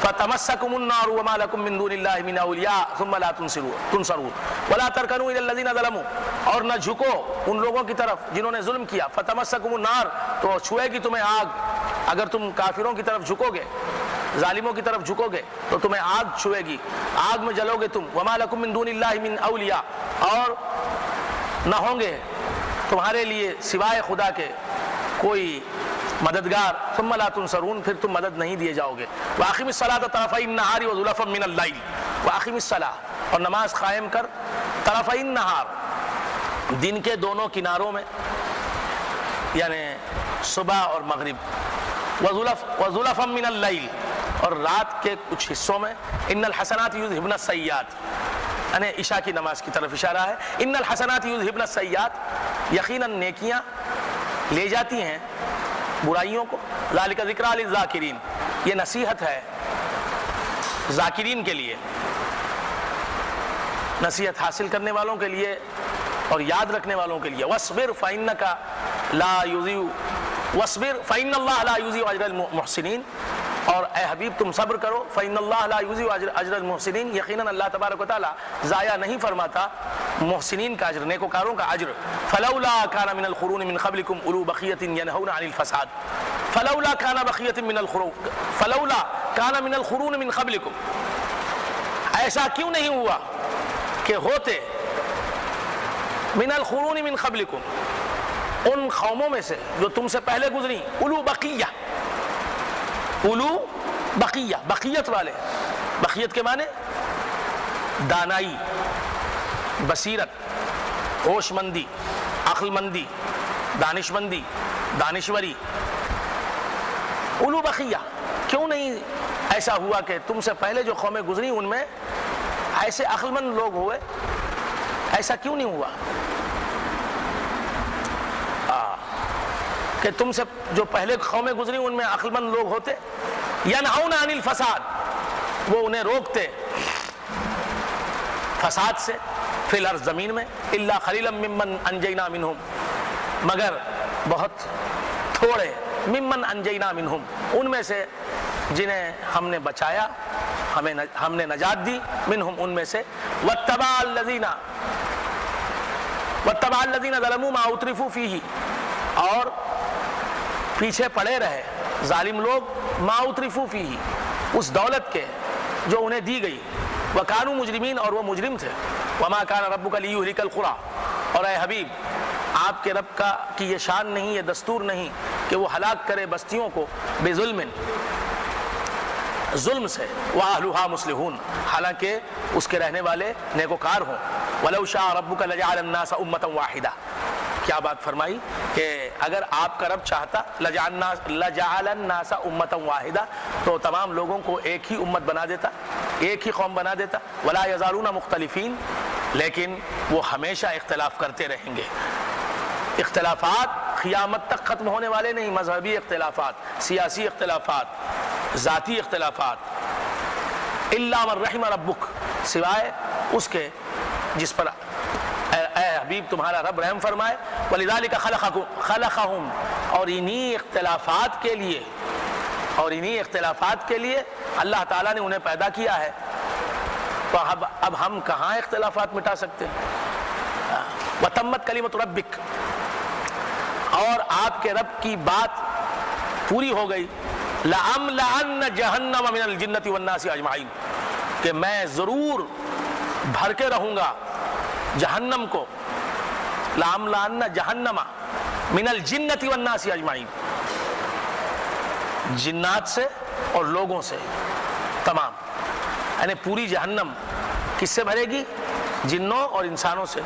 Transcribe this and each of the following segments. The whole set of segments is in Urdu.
فتمسکم النار وما لکم من دون اللہ من اولیاء ثم لا تنصرون ولا ترکنوا الی الذین ظلموا، اور نہ جھکو ان لوگوں کی طرف جنہوں نے ظلم کیا، فتمسکم النار تو چھوئے گی تمہیں آگ، اگر تم کافروں کی طرف جھکو گے، ظالموں کی طرف جھکو گے تو تمہیں آگ چھوئے گی، آگ میں جلو گے تم، وما لکم من دون اللہ من اولیاء، اور نہ ہوں گے تمہارے لیے سوائے خدا کے کوئی مددگار، ثم لا تنصرون، پھر تم مدد نہیں دیے جاؤ گے۔ واقم الصلاۃ طرفی النہار وزلفا من اللیل، واقم الصلاۃ، اور نماز قائم کر، طرفی النہار، دن کے دونوں کناروں میں، یعنی صبح اور مغرب، وزلفا من اللیل، اور رات کے کچھ حصوں میں، ان الحسنات یذہبن السیئات، یعنی عشاء کی نماز کی طرف اشارہ ہے، ان الحسنات یذہبن السیئات، یقیناً نیکیاں لے جاتی ہیں برائیوں کو، ذالک ذکریٰ للذاکرین، یہ نصیحت ہے ذاکرین کے لیے، نصیحت حاصل کرنے والوں کے لیے اور یاد رکھنے والوں کے لیے۔ واصبر فإنک لا یضیع، واصبر فإن اللہ لا یضیع اجر المحسنین، اور اے حبیب تم صبر کرو، فإن اللہ لا یضیع اجر المحسنین، یقیناً اللہ تبارک و تعالیٰ ضائع نہیں فرماتا محسنین کا اجر، نیکوکاروں کا اجر۔ فلولا کان من القرون من قبلکم اولو بقیۃ ینہون عن الفساد، فلولا کان بقیۃ من القرون، فلولا کان من القرون من قبلکم، ایسا کیوں نہیں ہوا کہ ہوتے من القرون من قبلکم، ان قوموں میں سے جو تم سے پہلے گزری، اولو بقیہ، اولو بقیہ، بقیت والے، بقیت کے معنی دانائی، بصیرت، ہوش مندی، عقل مندی، دانش مندی، دانشوری، اولو بقیہ، کیوں نہیں ایسا ہوا کہ تم سے پہلے جو قومیں گزری ان میں ایسے عقل مند لوگ ہوئے، ایسا کیوں نہیں ہوا کہ تم سے جو پہلے قومیں گزری ان میں عقل مند لوگ ہوتے، ینہون عن الفساد، وہ انہیں روکتے فساد سے، فی الارض زمین میں، الا قلیلا ممن انجینا منہم، مگر بہت تھوڑے، ممن انجینا منہم، ان میں سے جنہیں ہم نے بچایا، ہم نے نجات دی، منہم ان میں سے، واتبع الذین ظلموا ما اترفوا فیہ، اور پیچھے پڑے رہے ظالم لوگ، ما اترفوا فیہ، اس دولت کے جو انہیں دی گئی، وکانوا مجرمین، اور وہ مجرم تھے، وما کان ربک لیہلک القری، اور اے حبیب آپ کے رب کی یہ شان نہیں، یہ دستور نہیں کہ وہ ہلاک کرے بستیوں کو، بظلم، ظلم سے، وَأَهْلُهَا مُصْلِحُونَ، حالانکہ اس کے رہنے والے نیکوکار ہوں، وَلَوْ شَاءَ رَبُّكَ لَجَعَلَ النَّاسَ أُمَّةً وَاحِدَةً، کیا بات فرمائی کہ اگر آپ کا رب چاہتا لَجَعَلَ النَّاسَ أُمَّةً وَاحِدَةً، تو تمام لوگوں کو ایک ہی امت بنا دیتا، ایک ہی قوم بنا دیتا، وَلَا يَزَالُونَ مُخْتَلِفِينَ، لیکن وہ ہمیشہ اختلاف کرتے رہیں گے۔ اختلافات قیامت تک ختم ہونے والے نہیں، مذہبی اختلافات، سیاسی اختلافات، ذاتی اختلافات، الا من رحم ربک، سوائے اس کے جس پر اے حبیب تمہارا رب رحم فرمائے، ولذالک خلقہم، اور انہی اختلافات کے لیے اللہ تعالیٰ نے انہیں پیدا کیا ہے، تو اب ہم کہاں اختلافات مٹا سکتے ہیں؟ وتمت کلمۃ ربک، اور آپ کے رب کی بات پوری ہو گئی، لَأَمْلَأَنَّ جَهَنَّمَ مِنَ الْجِنَّةِ وَالنَّاسِ أَجْمَعِينَ، کہ میں ضرور بھر کے رہوں گا جہنم کو، لَأَمْلَأَنَّ جَهَنَّمَ مِنَ الْجِنَّةِ وَالنَّاسِ أَجْمَعِينَ، جنات سے اور لوگوں سے تمام، یعنی پوری جہنم کس سے بھرے گی؟ جنوں اور انسانوں سے۔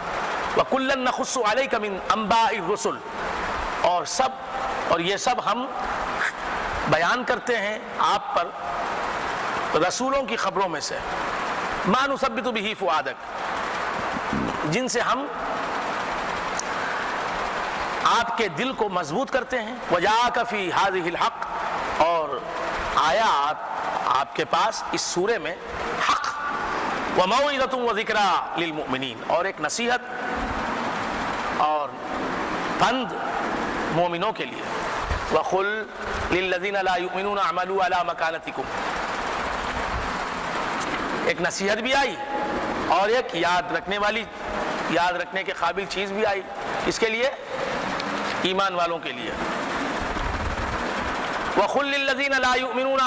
وَكُلًّا نَقُصُّ عَلَيْكَ مِنْ أَنْبَاءِ الرُّسُلِ، اور یہ سب ہم بیان کرتے ہیں آپ پر رسولوں کی خبروں میں سے، مَا نُثَبِّتُ بِهِ فُؤَادَكَ، جن سے ہم آپ کے دل کو مضبوط کرتے ہیں، وَجَاءَكَ فِي هَذِهِ الْحَقِّ، اور آیا آپ کے پاس اس سورے میں حق، وَمَوْعِظَةٌ وَذِكْرَىٰ لِلْمُؤْمِنِينَ، اور ایک نصیحت اور پند مومنوں کے لیے، وَقُلْ لِلَّذِينَ لَا يُؤْمِنُونَ اعْمَلُوا عَلَى مَكَانَتِكُمْ. ایک نصیحت بھی آئی اور ایک یاد رکھنے کے قابل چیز بھی آئی. اس کے لیے ایمان والوں کے لیے. وَقُلْ لِلَّذِينَ لَا يُؤْمِنُونَ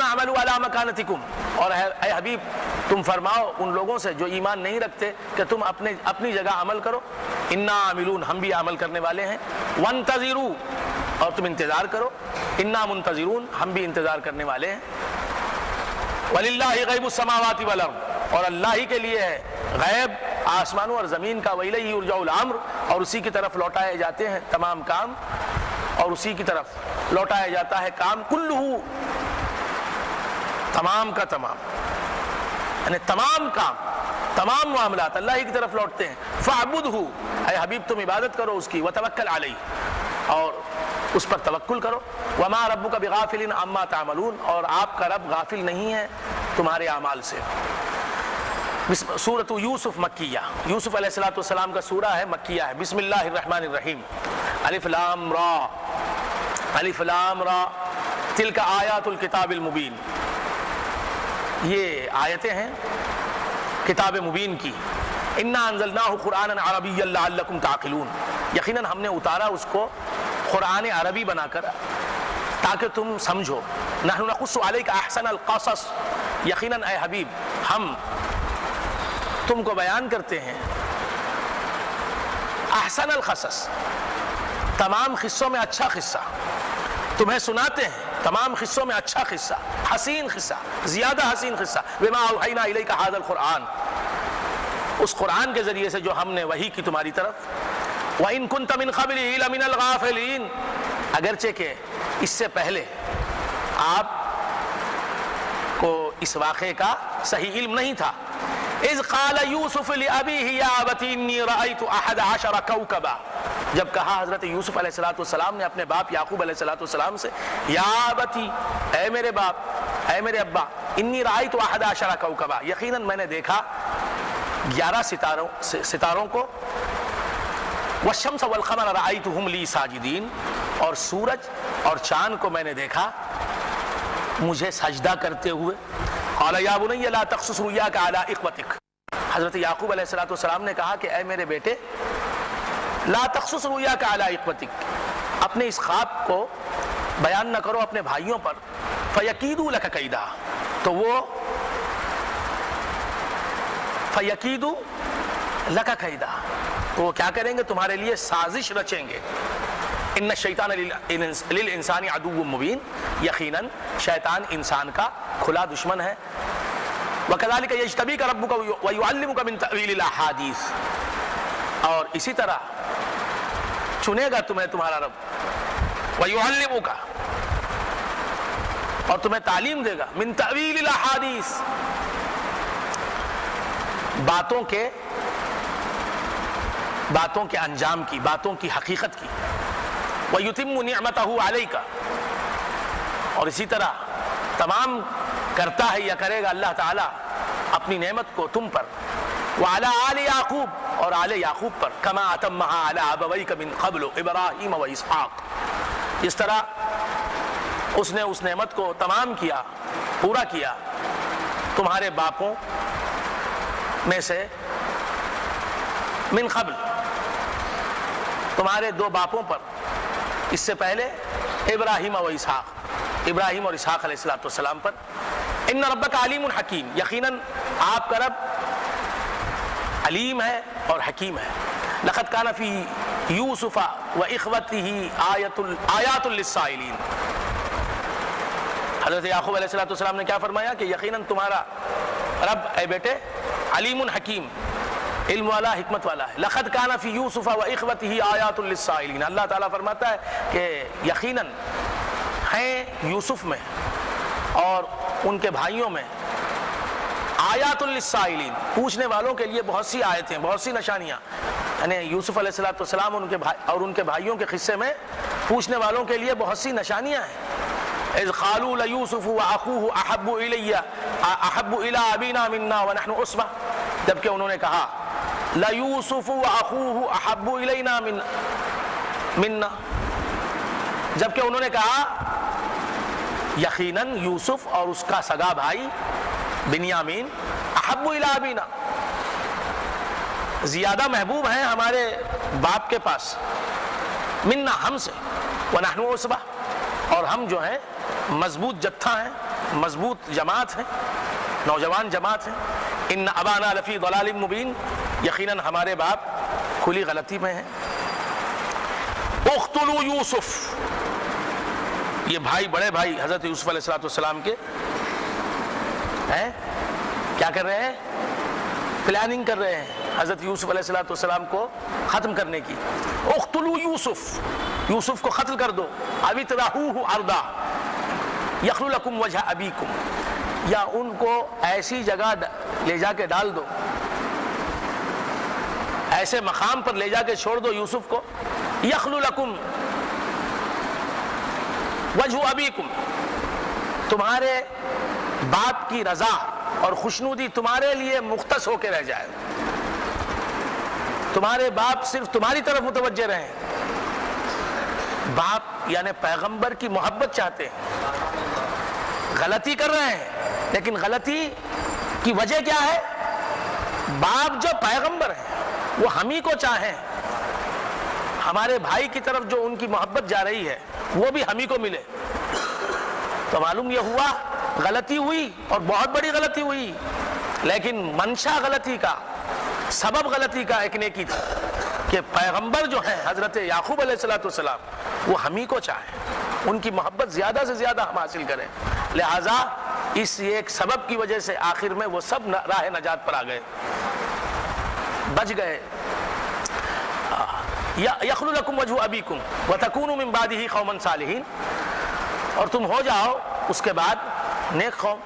اعْمَلُوا عَلَى مَكَانَتِكُمْ. اور اے حبیب تم فرماؤ ان لوگوں سے جو ایمان نہیں رکھتے کہ تم اپنی جگہ عمل کرو. انا عاملون، ہم بھی عمل کرنے والے ہیں. وانتظروا، اور تم انتظار کرو. انا منتظرون، ہم بھی انتظار کرنے والے ہیں. وَلِلَّهِ غَيْبُ السَّمَاوَاتِ وَالْأَرْضِ، اور اللہ ہی کے لیے ہے غیب آسمانوں اور زمین کا. وَإِلَيْهِ يُرْجَعُ الْأَمْرُ، اور اسی کی طرف لوٹائے جاتے ہیں تمام کام، اور اسی کی طرف لوٹایا جاتا ہے کام. کلہ، تمام کا تمام، یعنی تمام کام، تمام معاملات اللہ ہی کی طرف لوٹتے ہیں. فَاعْبُدْهُ، اے حبیب تم عبادت کرو اس کی. وَتَوَكَّلْ عَلَيْهِ، اور اس پر توکل کرو. وَمَا رَبُّكَ بِغَافِلٍ عَمَّا تَعْمَلُونَ، اور آپ کا رب غافل نہیں ہے تمہارے اعمال سے. سورۃ یوسف مکیہ، یوسف علیہ السلام کا سورہ ہے، مکیہ ہے. بسم اللہ الرحمن الرحیم. الف لام را، الف لام را تلک آیات الکتاب المبین. یہ آیتیں ہیں کتاب مبین کی. انا انزلناہ قرآنا عربیا لعلکم تعقلون، یقیناً ہم نے اتارا اس کو قرآن عربی بنا کر تاکہ تم سمجھو. نحن نقص علیک احسن القصص، یقیناً اے حبیب ہم تم کو بیان کرتے ہیں احسن القصص، تمام قصوں میں اچھا قصہ تمہیں سناتے ہیں. تمام قصوں میں اچھا قصہ، حسین قصہ، زیادہ حسین قصہ. بما اوحینا الیک ھذا القرآن، اس قرآن کے ذریعے سے جو ہم نے وحی کی تمہاری طرف. وَإِن كُنْتَ مِنْ قَبْلِهِ لَمِنَ الْغَافِلِينَ، اگرچہ کہ اس سے پہلے آپ کو اس واقعے کا صحیح علم نہیں تھا. اذ قال یوسف لأبیہ یا ابت انی رأیت 11 کوکبا، جب کہا حضرت یوسف علیہ السلام نے اپنے باپ یعقوب علیہ السلام سے، یا ابتی، اے میرے باپ، اے میرے ابا، انی رأیت 11 کوکبا، یقیناً میں نے دیکھا 11 ستاروں کو. والشمس والقمر رأیتہم لی ساجدین، اور سورج اور چاند کو میں نے دیکھا مجھے سجدہ کرتے ہوئے. قال یا بنی لا تقصص رؤیاک علی اخوتک، حضرت یعقوب علیہ السلام نے کہا کہ اے میرے بیٹے لا تقصص رؤیاک علی اخوتک، اپنے اس خواب کو بیان نہ کرو اپنے بھائیوں پر. فیکیدوا لک کیدا، تو وہ فیکیدوا لک کیدا، تو وہ کیا کریں گے؟ تمہارے لیے سازش رچیں گے. ان الشیطان للانسان عدو مبین، یقیناً شیطان انسان کا کھلا دشمن ہے. وکذالک یجتبیک ربک ویعلمک من تأویل الاحادیث، اور اسی طرح چنے گا تمہیں تمہارا رب. ویعلمک، اور تمہیں تعلیم دے گا. من تأویل الاحادیث، باتوں کے انجام کی، باتوں کی حقیقت کی. وَيُتِمُّ نِعْمَتَهُ عَلَيْكَ، اور اسی طرح تمام کرتا ہے یا کرے گا اللہ تعالیٰ اپنی نعمت کو تم پر. وَعَلَىٰ آلِ يَعْقُوب، اور آل یعقوب پر. كَمَا أَتَمَّهَا عَلَىٰ أَبَوَيْكَ مِنْ قَبْلُ إِبْرَاهِيمَ وَإِسْحَاقَ، اس طرح اس نے اس نعمت کو تمام کیا، پورا کیا تمہارے باپوں میں سے. من قبل، تمہارے 2 باپوں پر، اس سے پہلے ابراہیم و اسحاق، ابراہیم اور اسحاق علیہ السلام پر. ان ربک علیم حکیم، یقیناً آپ کا رب علیم ہے اور حکیم ہے. لقد کان فی یوسف و اخوتہ آیات للسائلین، حضرت یعقوب علیہ السلام نے کیا فرمایا کہ یقیناً تمہارا رب اے بیٹے علیم حکیم، علم والا، حکمت والا ہے. لقد کان فی یوسف و اخوتہ آیات للسائلین، اللہ تعالیٰ فرماتا ہے کہ یقیناً ہیں یوسف میں اور ان کے بھائیوں میں آیات للسائلین، پوچھنے والوں کے لیے بہت سی آیتیں، بہت سی نشانیاں. یعنی یوسف علیہ السلام اور ان کے بھائیوں کے قصے میں پوچھنے والوں کے لیے بہت سی نشانیاں ہیں. اذ قالوا لیوسف واخوہ احب الی ابینا منا ونحن عصبہ، جبکہ انہوں نے کہا لیوسف واخوہ احب الینا منا جبکہ انہوں نے کہا یقیناً یوسف اور اس کا سگا بھائی بنیامین احب الی ابینا، زیادہ محبوب ہیں ہمارے باپ کے پاس، منا ہم سے، ونحن عصبہ، اور ہم جو ہیں مضبوط جتھا ہیں، مضبوط جماعت ہیں، نوجوان جماعت ہیں، ان ابانا لفی ضلال مبین، یقیناً ہمارے باپ کھلی غلطی میں ہیں۔ اقتلوا یوسف، یہ بھائی بڑے بھائی حضرت یوسف علیہ السلام کے ہیں، کیا کر رہے ہیں؟ پلاننگ کر رہے ہیں حضرت یوسف علیہ السلام کو ختم کرنے کی۔ اقتلوا یوسف، یوسف کو قتل کر دو، او اطرحوہ ارضا یخل لکم وجہ ابیکم، یا ان کو ایسی جگہ لے جا کے ڈال دو، ایسے مقام پر لے جا کے چھوڑ دو یوسف کو، یخل لکم وجہ ابیکم، تمہارے باپ کی رضا اور خوشنودی تمہارے لیے مختص ہو کے رہ جائے، تمہارے باپ صرف تمہاری طرف متوجہ رہیں۔ باپ یعنی پیغمبر کی محبت چاہتے ہیں، غلطی کر رہے ہیں، لیکن غلطی کی وجہ کیا ہے؟ باپ جو پیغمبر ہیں وہ ہم ہی کو چاہیں، ہمارے بھائی کی طرف جو ان کی محبت جا رہی ہے وہ بھی ہم ہی کو ملے۔ تو معلوم یہ ہوا غلطی ہوئی اور بہت بڑی غلطی ہوئی، لیکن منشا غلطی کا، سبب غلطی کا ایک نیکی تھا کہ پیغمبر جو ہیں حضرت یعقوب علیہ السلام وہ ہم ہی کو چاہیں، ان کی محبت زیادہ سے زیادہ ہم حاصل کریں، لہٰذا اس ایک سبب کی وجہ سے آخر میں وہ سب راہ نجات پر آ گئے، بچ گئے۔ یخل لکم وجہ ابیکم وتکونوا من بعدہ قوما صالحین، اور تم ہو جاؤ اس کے بعد نیک قوم۔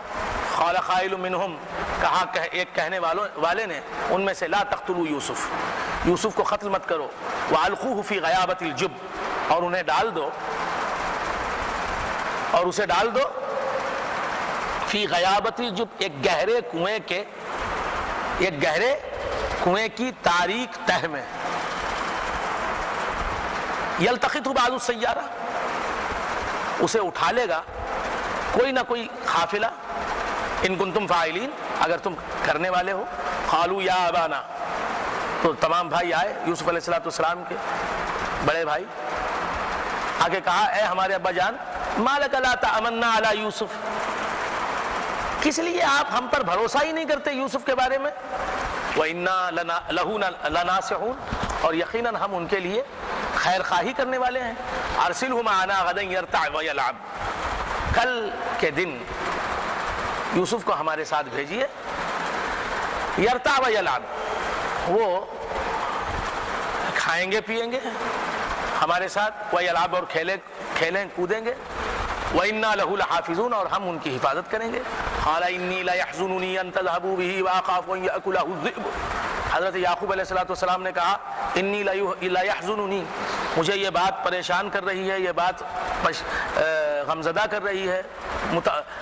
قال قائل منہم، کہا ایک کہنے والے نے ان میں سے، لا تقتلوا یوسف، یوسف کو قتل مت کرو، والقوہ فی غیابۃ الجب، اور انہیں ڈال دو، اور اسے ڈال دو فی غیابۃ الجب، ایک گہرے کنویں کے، ایک گہرے کنویں کی تاریک تہ میں، یلتقطہ بعض السیارہ، اسے اٹھا لے گا کوئی نہ کوئی قافلہ، ان کنتم فاعلین، اگر تم کرنے والے ہو۔ قالوا یا ابانا، تو تمام بھائی آئے، یوسف علیہ السلام کے بڑے بھائی آگے کہا، اے ہمارے ابا جان، ما لک لا تأمنا علی یوسف، کس لیے آپ ہم پر بھروسہ ہی نہیں کرتے یوسف کے بارے میں؟ وَإِنَّا لَهُ لَنَاصِحُونَ، اور یقیناً ہم ان کے لیے خیر خواہی کرنے والے ہیں۔ ارسلہ معنا غدا یرتع ویلعب، کل کے دن یوسف کو ہمارے ساتھ بھیجیے، یرتع ویلعب، وہ کھائیں گے پیئیں گے ہمارے ساتھ، ویلعب، اور کھیلیں کودیں گے، وَإِنَّا لَهُ لَحَافِظُونَ، اور ہم ان کی حفاظت کریں گے۔ قَالَ إِنِّي لَيَحْزُنُنِي أَن تَذْهَبُوا بِهِ وَأَخَافُ أَن يَأْكُلَهُ الذِّئْبُ، حضرت یعقوب علیہ السلام نے کہا، انی لَيَحْزُنُنِي، مجھے یہ بات پریشان کر رہی ہے، یہ بات غمزدہ کر رہی ہے،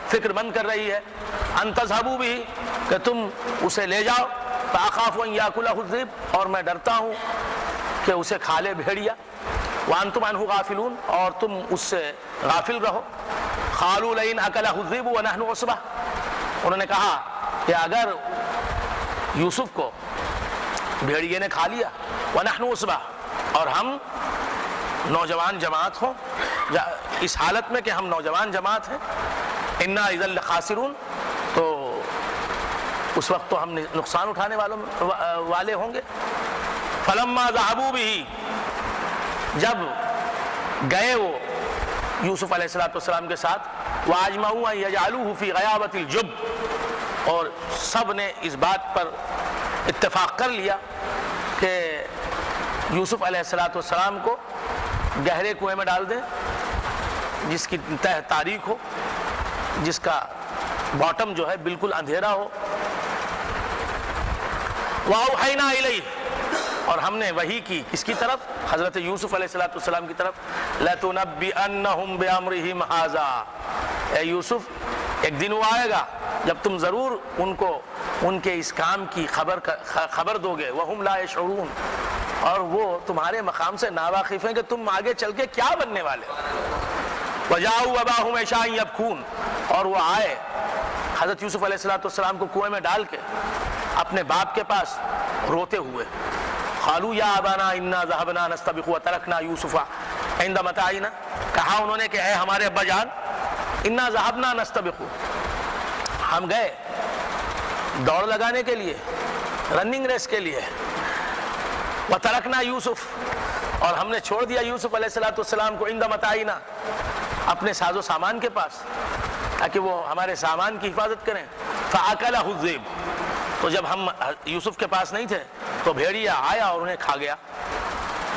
فکر مند کر رہی ہے، أَن تَذْهَبُوا بِهِ، کہ تم اسے لے جاؤ، فَأَخَافُ أَن يَأْكُلَهُ الذِّئْبُ، اور میں ڈرتا ہوں کہ اسے کھا لے بھیڑیا، وَأَنْتُمْ عَنْهُ غَافِلُونَ، اور تم اس سے غافل رہو۔ قَالُوا لَئِنْ أَكَلَهُ الذِّئْبُ وَنَحْنُ عُصْبَةٌ، انہوں نے کہا کہ اگر یوسف کو بھیڑیے نے کھا لیا، وَنَحْنُ عُصْبَةٌ، اور ہم نوجوان جماعت ہوں، اس حالت میں کہ ہم نوجوان جماعت ہیں، إِنَّا إِذًا لَخَاسِرُونَ، تو اس وقت تو ہم نقصان اٹھانے والے ہوں گے۔ فَلَمَّا ذَهَبُوا بِهِ، جب گئے وہ یوسف علیہ السلام کے ساتھ، وَأَجْمَعُوا أَن يَجْعَلُوهُ فِي غَيَابَةِ الْجُبِّ، اور سب نے اس بات پر اتفاق کر لیا کہ یوسف علیہ السلام کو گہرے کنویں میں ڈال دیں، جس کی تہ تاریک ہو، جس کا باٹم جو ہے بالکل اندھیرا ہو۔ وَأَوْحَيْنَا إِلَيْهِ، اور ہم نے وحی کی کس کی طرف؟ حضرت یوسف علیہ السلام کی طرف، لَتُنَبِّئَنَّهُمْ بِأَمْرِهِمْ هَٰذَا، اے یوسف ایک دن وہ آئے گا جب تم ضرور ان کو ان کے اس کام کی خبر دو گے، وَهُمْ لَا يَشْعُرُونَ، اور وہ تمہارے مقام سے ناواقف ہیں کہ تم آگے چل کے کیا بننے والے۔ وجاؤوا اباهم عشاء يبكون، اور وہ آئے حضرت یوسف علیہ السلام کو کنویں میں ڈال کے اپنے باپ کے پاس روتے ہوئے. قالوا یا ابانا انا ذهبنا نستبق وتركنا یوسف عند متاعنا، کہا انہوں نے کہ اے ہمارے ابا جان، انا ذهبنا نستبق، ہم گئے دوڑ لگانے کے لیے، رننگ ریس کے لیے، وترکنا یوسف، اور ہم نے چھوڑ دیا یوسف علیہ السلام کو عند متاعنا، اپنے ساز و سامان کے پاس، تاکہ وہ ہمارے سامان کی حفاظت کریں. فاکلہ الذئب، تو جب ہم یوسف کے پاس نہیں تھے تو بھیڑیا آیا اور انہیں کھا گیا.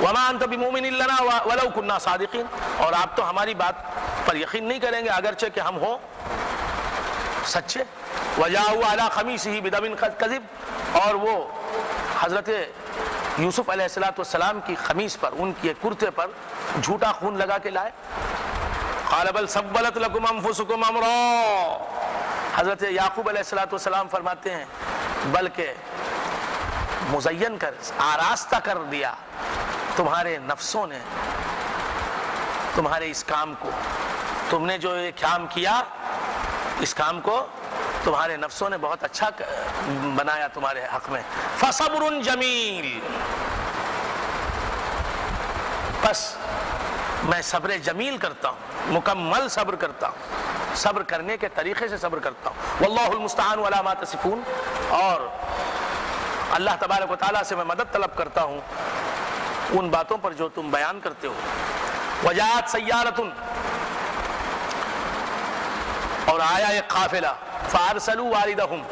وما انت بمؤمن لنا ولو كنا صادقین، اور آپ تو ہماری بات پر یقین نہیں کریں گے اگرچہ کہ ہم ہوں سچے. وجاءوا على قمیصه بدم کذب، اور وہ حضرت یوسف علیہ السلام کی قمیص پر، ان کے کرتے پر جھوٹا خون لگا کے لائے. قال بل سولت لكم انفسكم امرا، حضرت یعقوب علیہ السلام فرماتے ہیں بلکہ مزین کر، آراستہ کر دیا تمہارے نفسوں نے تمہارے اس کام کو، تم نے جو یہ کام کیا اس کام کو تمہارے نفسوں نے بہت اچھا بنایا تمہارے حق میں. فصبر جمیل، بس میں صبر جمیل کرتا ہوں، مکمل صبر کرتا ہوں، صبر کرنے کے طریقے سے صبر کرتا ہوں. واللہ المستعان علی ما تصفون، اور اللہ تبارک و تعالیٰ سے میں مدد طلب کرتا ہوں ان باتوں پر جو تم بیان کرتے ہو. وجاءت سیارۃ، اور آیا ایک قافلہ، فارسلوا واردہم،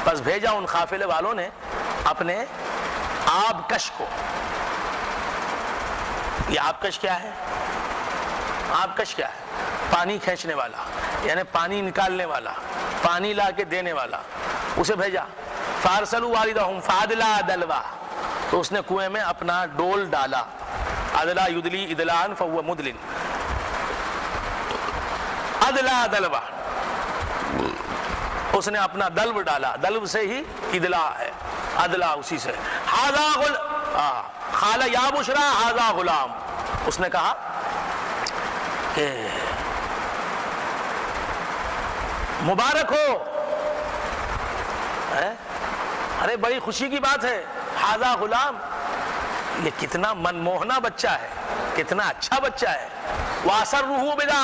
بس بھیجا ان قافلے والوں نے اپنے آبکش کو. یہ آبکش کیا ہے؟ آبکش کیا ہے؟ پانی کھینچنے والا، یعنی پانی نکالنے والا، پانی لا کے دینے والا، اسے بھیجا. فارسلوا واردہم فادلا دلوا، تو اس نے کنویں میں اپنا ڈول ڈالا. ادلا یدلی ادلان فہو مدلن، ادلا دلوا، اس نے اپنا دلو ڈالا، دلو سے ہی ادلا ہے، ادلا اسی سے. قال یا بشرا ھذا غلام، اس نے کہا کہ مبارک ہو، ارے بڑی خوشی کی بات ہے، ھذا غلام، یہ کتنا منموہنا بچہ ہے، کتنا اچھا بچہ ہے. واسرہ بدا،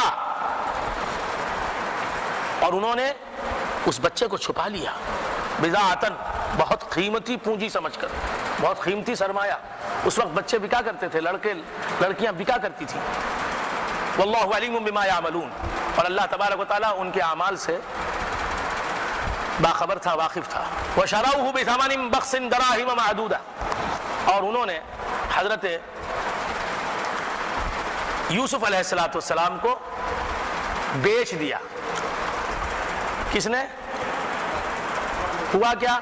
اور انہوں نے اس بچے کو چھپا لیا. بضاعتن، بہت قیمتی پونجی سمجھ کر، بہت قیمتی سرمایہ. اس وقت بچے بکا کرتے تھے، لڑکیاں بکا کرتی تھیں. واللہ علیم بما یعملون، اور اللہ تبارک و تعالیٰ ان کے اعمال سے باخبر تھا، واقف تھا. وشروه بثمن بخس دراهم معدودہ، اور انہوں نے حضرت یوسف علیہ السلام کو بیچ دیا. کس نے؟ ہوا کیا؟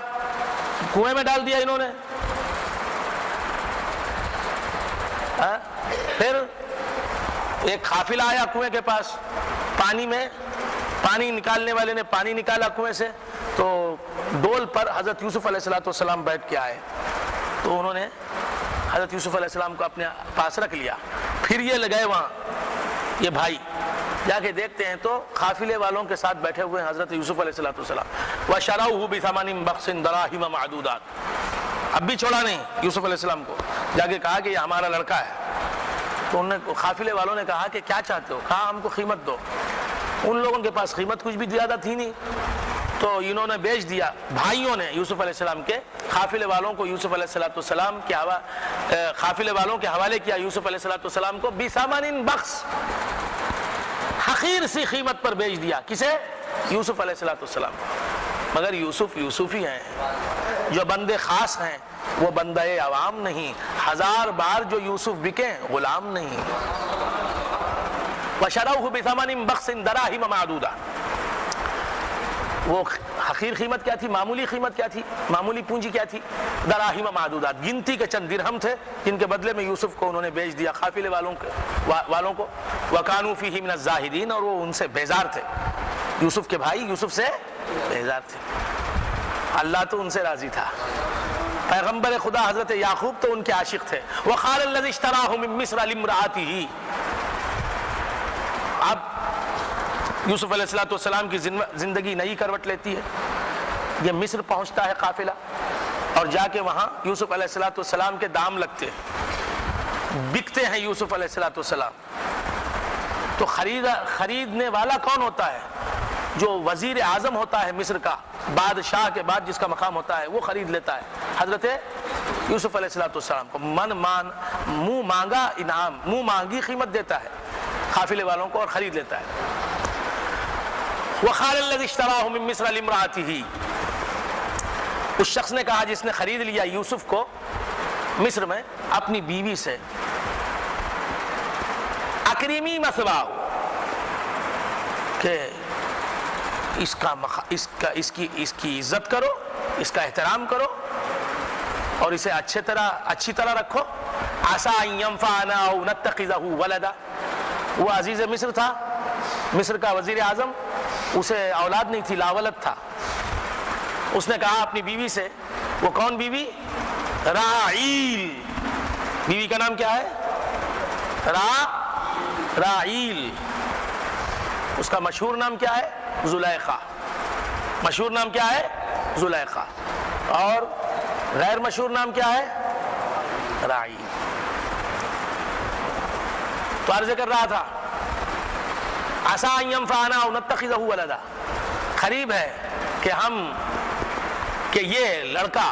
کنویں میں ڈال دیا انہوں نے. پھر ایک قافلہ آیا کنویں کے پاس، پانی میں، پانی نکالنے والے نے پانی نکالا کنویں سے، تو ڈول پر حضرت یوسف علیہ السلام بیٹھ کے آئے، تو انہوں نے حضرت یوسف علیہ السلام کو اپنے پاس رکھ لیا. پھر یہ لگائے وہاں، یہ بھائی جا کے دیکھتے ہیں تو قافلے والوں کے ساتھ بیٹھے ہوئے ہیں حضرت یوسف علیہ السلام. وَشَرَوْهُ بِثَمَنٍ بَخْسٍ دَرَاهِمَ مَعْدُودَاتٍ، اب بھی چھوڑا نہیں یوسف علیہ السلام کو، جا کے کہا کہ یہ ہمارا لڑکا ہے. تو انہوں نے، قافلے والوں نے کہا کہ کیا چاہتے ہو؟ کہا ہم کو قیمت دو. ان لوگوں کے پاس قیمت کچھ بھی زیادہ تھی نہیں، تو انہوں نے بیچ دیا. بھائیوں نے یوسف علیہ السلام کے قافلے والوں کو یوسف علیہ السلام کے قافلے والوں کے حوالے کیا یوسف علیہ السلام کو. بِثَمَنٍ بَخْس، حقیر سی قیمت پر بیچ دیا. کسے؟ یوسف علیہ السلام. مگر یوسف یوسفی ہیں، جو بندے خاص ہیں وہ بندہ عوام نہیں. ہزار بار جو یوسف بکیں غلام نہیں. وَشَرَوْهُ بِثَمَنٍ بَخْسٍ دَرَاهِمَ مَعْدُودَةٍ، وہ حقیر قیمت کیا تھی؟ معمولی قیمت کیا تھی؟ معمولی پونجی کیا تھی؟ دراہیم معدودات، گنتی کے چند درہم تھے جن کے بدلے میں یوسف کو انہوں نے بیچ دیا قافلے والوں کو. وَكَانُوا فِيهِ مِنَ الزَّاهِدِينَ، اور وہ ان سے بیزار تھے. یوسف کے بھائی یوسف سے بیزار تھے. اللہ تو ان سے راضی تھا. پیغمبر خدا حضرت یعقوب تو ان کے عاشق تھے. وَقَالَ الَّذِي اشْتَرَاهُ مِن مِّصْرَ لِامْرَأَتِهِ، اب یوسف علیہ السلام کی زندگی نئی کروٹ لیتی ہے. یہ مصر پہنچتا ہے قافلہ اور جا کے وہاں یوسف علیہ السلام کے دام لگتے ہیں, بکتے ہیں یوسف علیہ السلام. تو خریدنے والا کون ہوتا ہے؟ جو وزیر اعظم ہوتا ہے مصر کا, بادشاہ کے بعد جس کا مقام ہوتا ہے, وہ خرید لیتا ہے حضرت یوسف علیہ السلام کو. منہ مانگا انعام, منہ مانگی قیمت دیتا ہے قافلے والوں کو اور خرید لیتا ہے. وقال الذي اشتراه من مصر لامرأته, اس شخص نے کہا جس نے خرید لیا یوسف کو مصر میں اپنی بیوی سے, اکریمی مثواہ, کہ اس کی عزت کرو, اس کا احترام کرو اور اسے اچھی طرح رکھو. عسى ان ينفعنا او نتخذه ولدا, وہ عزیز مصر تھا, مصر کا وزیر اعظم, اسے اولاد نہیں تھی, لاولد تھا. اس نے کہا اپنی بیوی سے, وہ کون بیوی؟ راعیل. بیوی کا نام کیا ہے؟ راعیل. اس کا مشہور نام کیا ہے؟ زلیخا. مشہور نام کیا ہے؟ زلیخا. اور غیر مشہور نام کیا ہے؟ راعیل. تو عرض کر رہا تھا عسى ان ينفعنا او نتخذه ولدا, قریب ہے کہ یہ لڑکا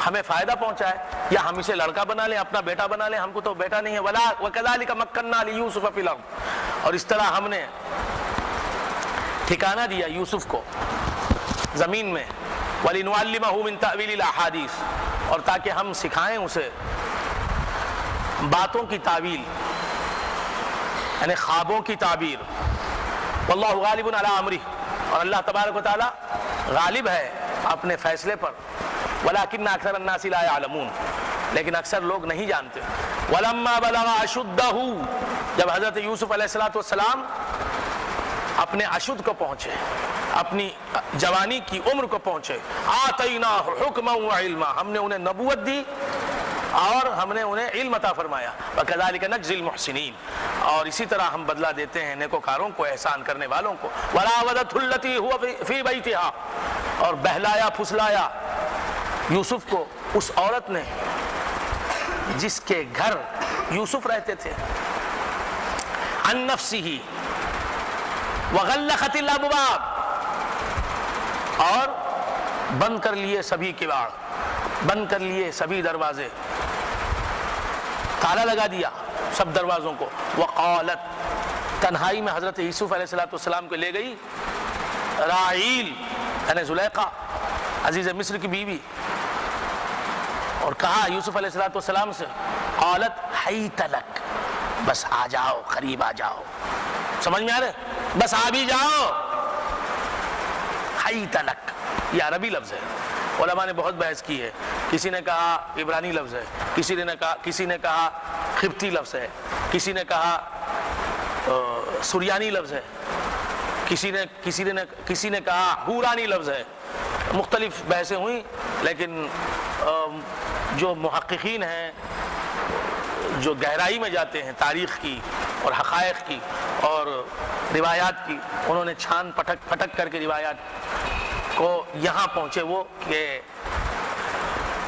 ہمیں فائدہ پہنچائے یا ہم اسے لڑکا بنا لیں, اپنا بیٹا بنا لیں. ہم کو تو بیٹا نہیں ہے. وَكَذَلِكَ مَكَّنَّا لِيُوسُفَ فِي الْأَرْضِ, اور اس طرح ہم نے ٹھکانہ دیا یوسف کو زمین میں. وَلِنُعَلِّمَهُ مِن تَأْوِيلِ الْأَحَادِيثِ, اور تاکہ ہم سکھائیں اسے باتوں کی تعویل, یعنی خوابوں کی تعبیر. واللہ غالب علی امرہ, اور اللہ تبارک و تعالی غالب ہے اپنے فیصلے پر. ولکن اکثر الناس لا يعلمون, لیکن اکثر لوگ نہیں جانتے. ولما بلغ اشدہ, جب حضرت یوسف علیہ السلام اپنے اشد کو پہنچے, اپنی جوانی کی عمر کو پہنچے, آتیناہ حکما وعلما, ہم نے انہیں نبوت دی اور ہم نے انہیں علم عطا فرمایا. وَكَذَلِكَ نَجْزِي الْمُحْسِنِينَ, اور اسی طرح ہم بدلہ دیتے ہیں نیکوکاروں کو, احسان کرنے والوں کو. وَرَاوَدَتْهُ الَّتِي هُوَ فِي بَيْتِهَا, اور بہلایا پھسلایا یوسف کو اس عورت نے جس کے گھر یوسف رہتے تھے. عن نفسه وغلقت الابواب, اور بند کر لیے سبھی کواڑ, بند کر لیے سبھی دروازے, تالا لگا دیا سب دروازوں کو. وقالت, تنہائی میں حضرت یوسف علیہ السلام کو لے گئی راعیل یعنی زلیخا, عزیز مصر کی بیوی, اور کہا یوسف علیہ السلام سے, قالت حیت لک, بس آ جاؤ, قریب آ جاؤ. سمجھ میں آ رہے؟ بس آ بھی جاؤ. حیت لک یہ عربی لفظ ہے. علماء نے بہت بحث کی ہے. کسی نے کہا عبرانی لفظ ہے, کسی نے کہا قبطی لفظ ہے, کسی نے کہا سریانی لفظ ہے, کسی نے کہا حورانی لفظ ہے. مختلف بحثیں ہوئیں, لیکن جو محققین ہیں, جو گہرائی میں جاتے ہیں تاریخ کی اور حقائق کی اور روایات کی, انہوں نے چھان پھٹک کر کے روایات کو یہاں پہنچے وہ کہ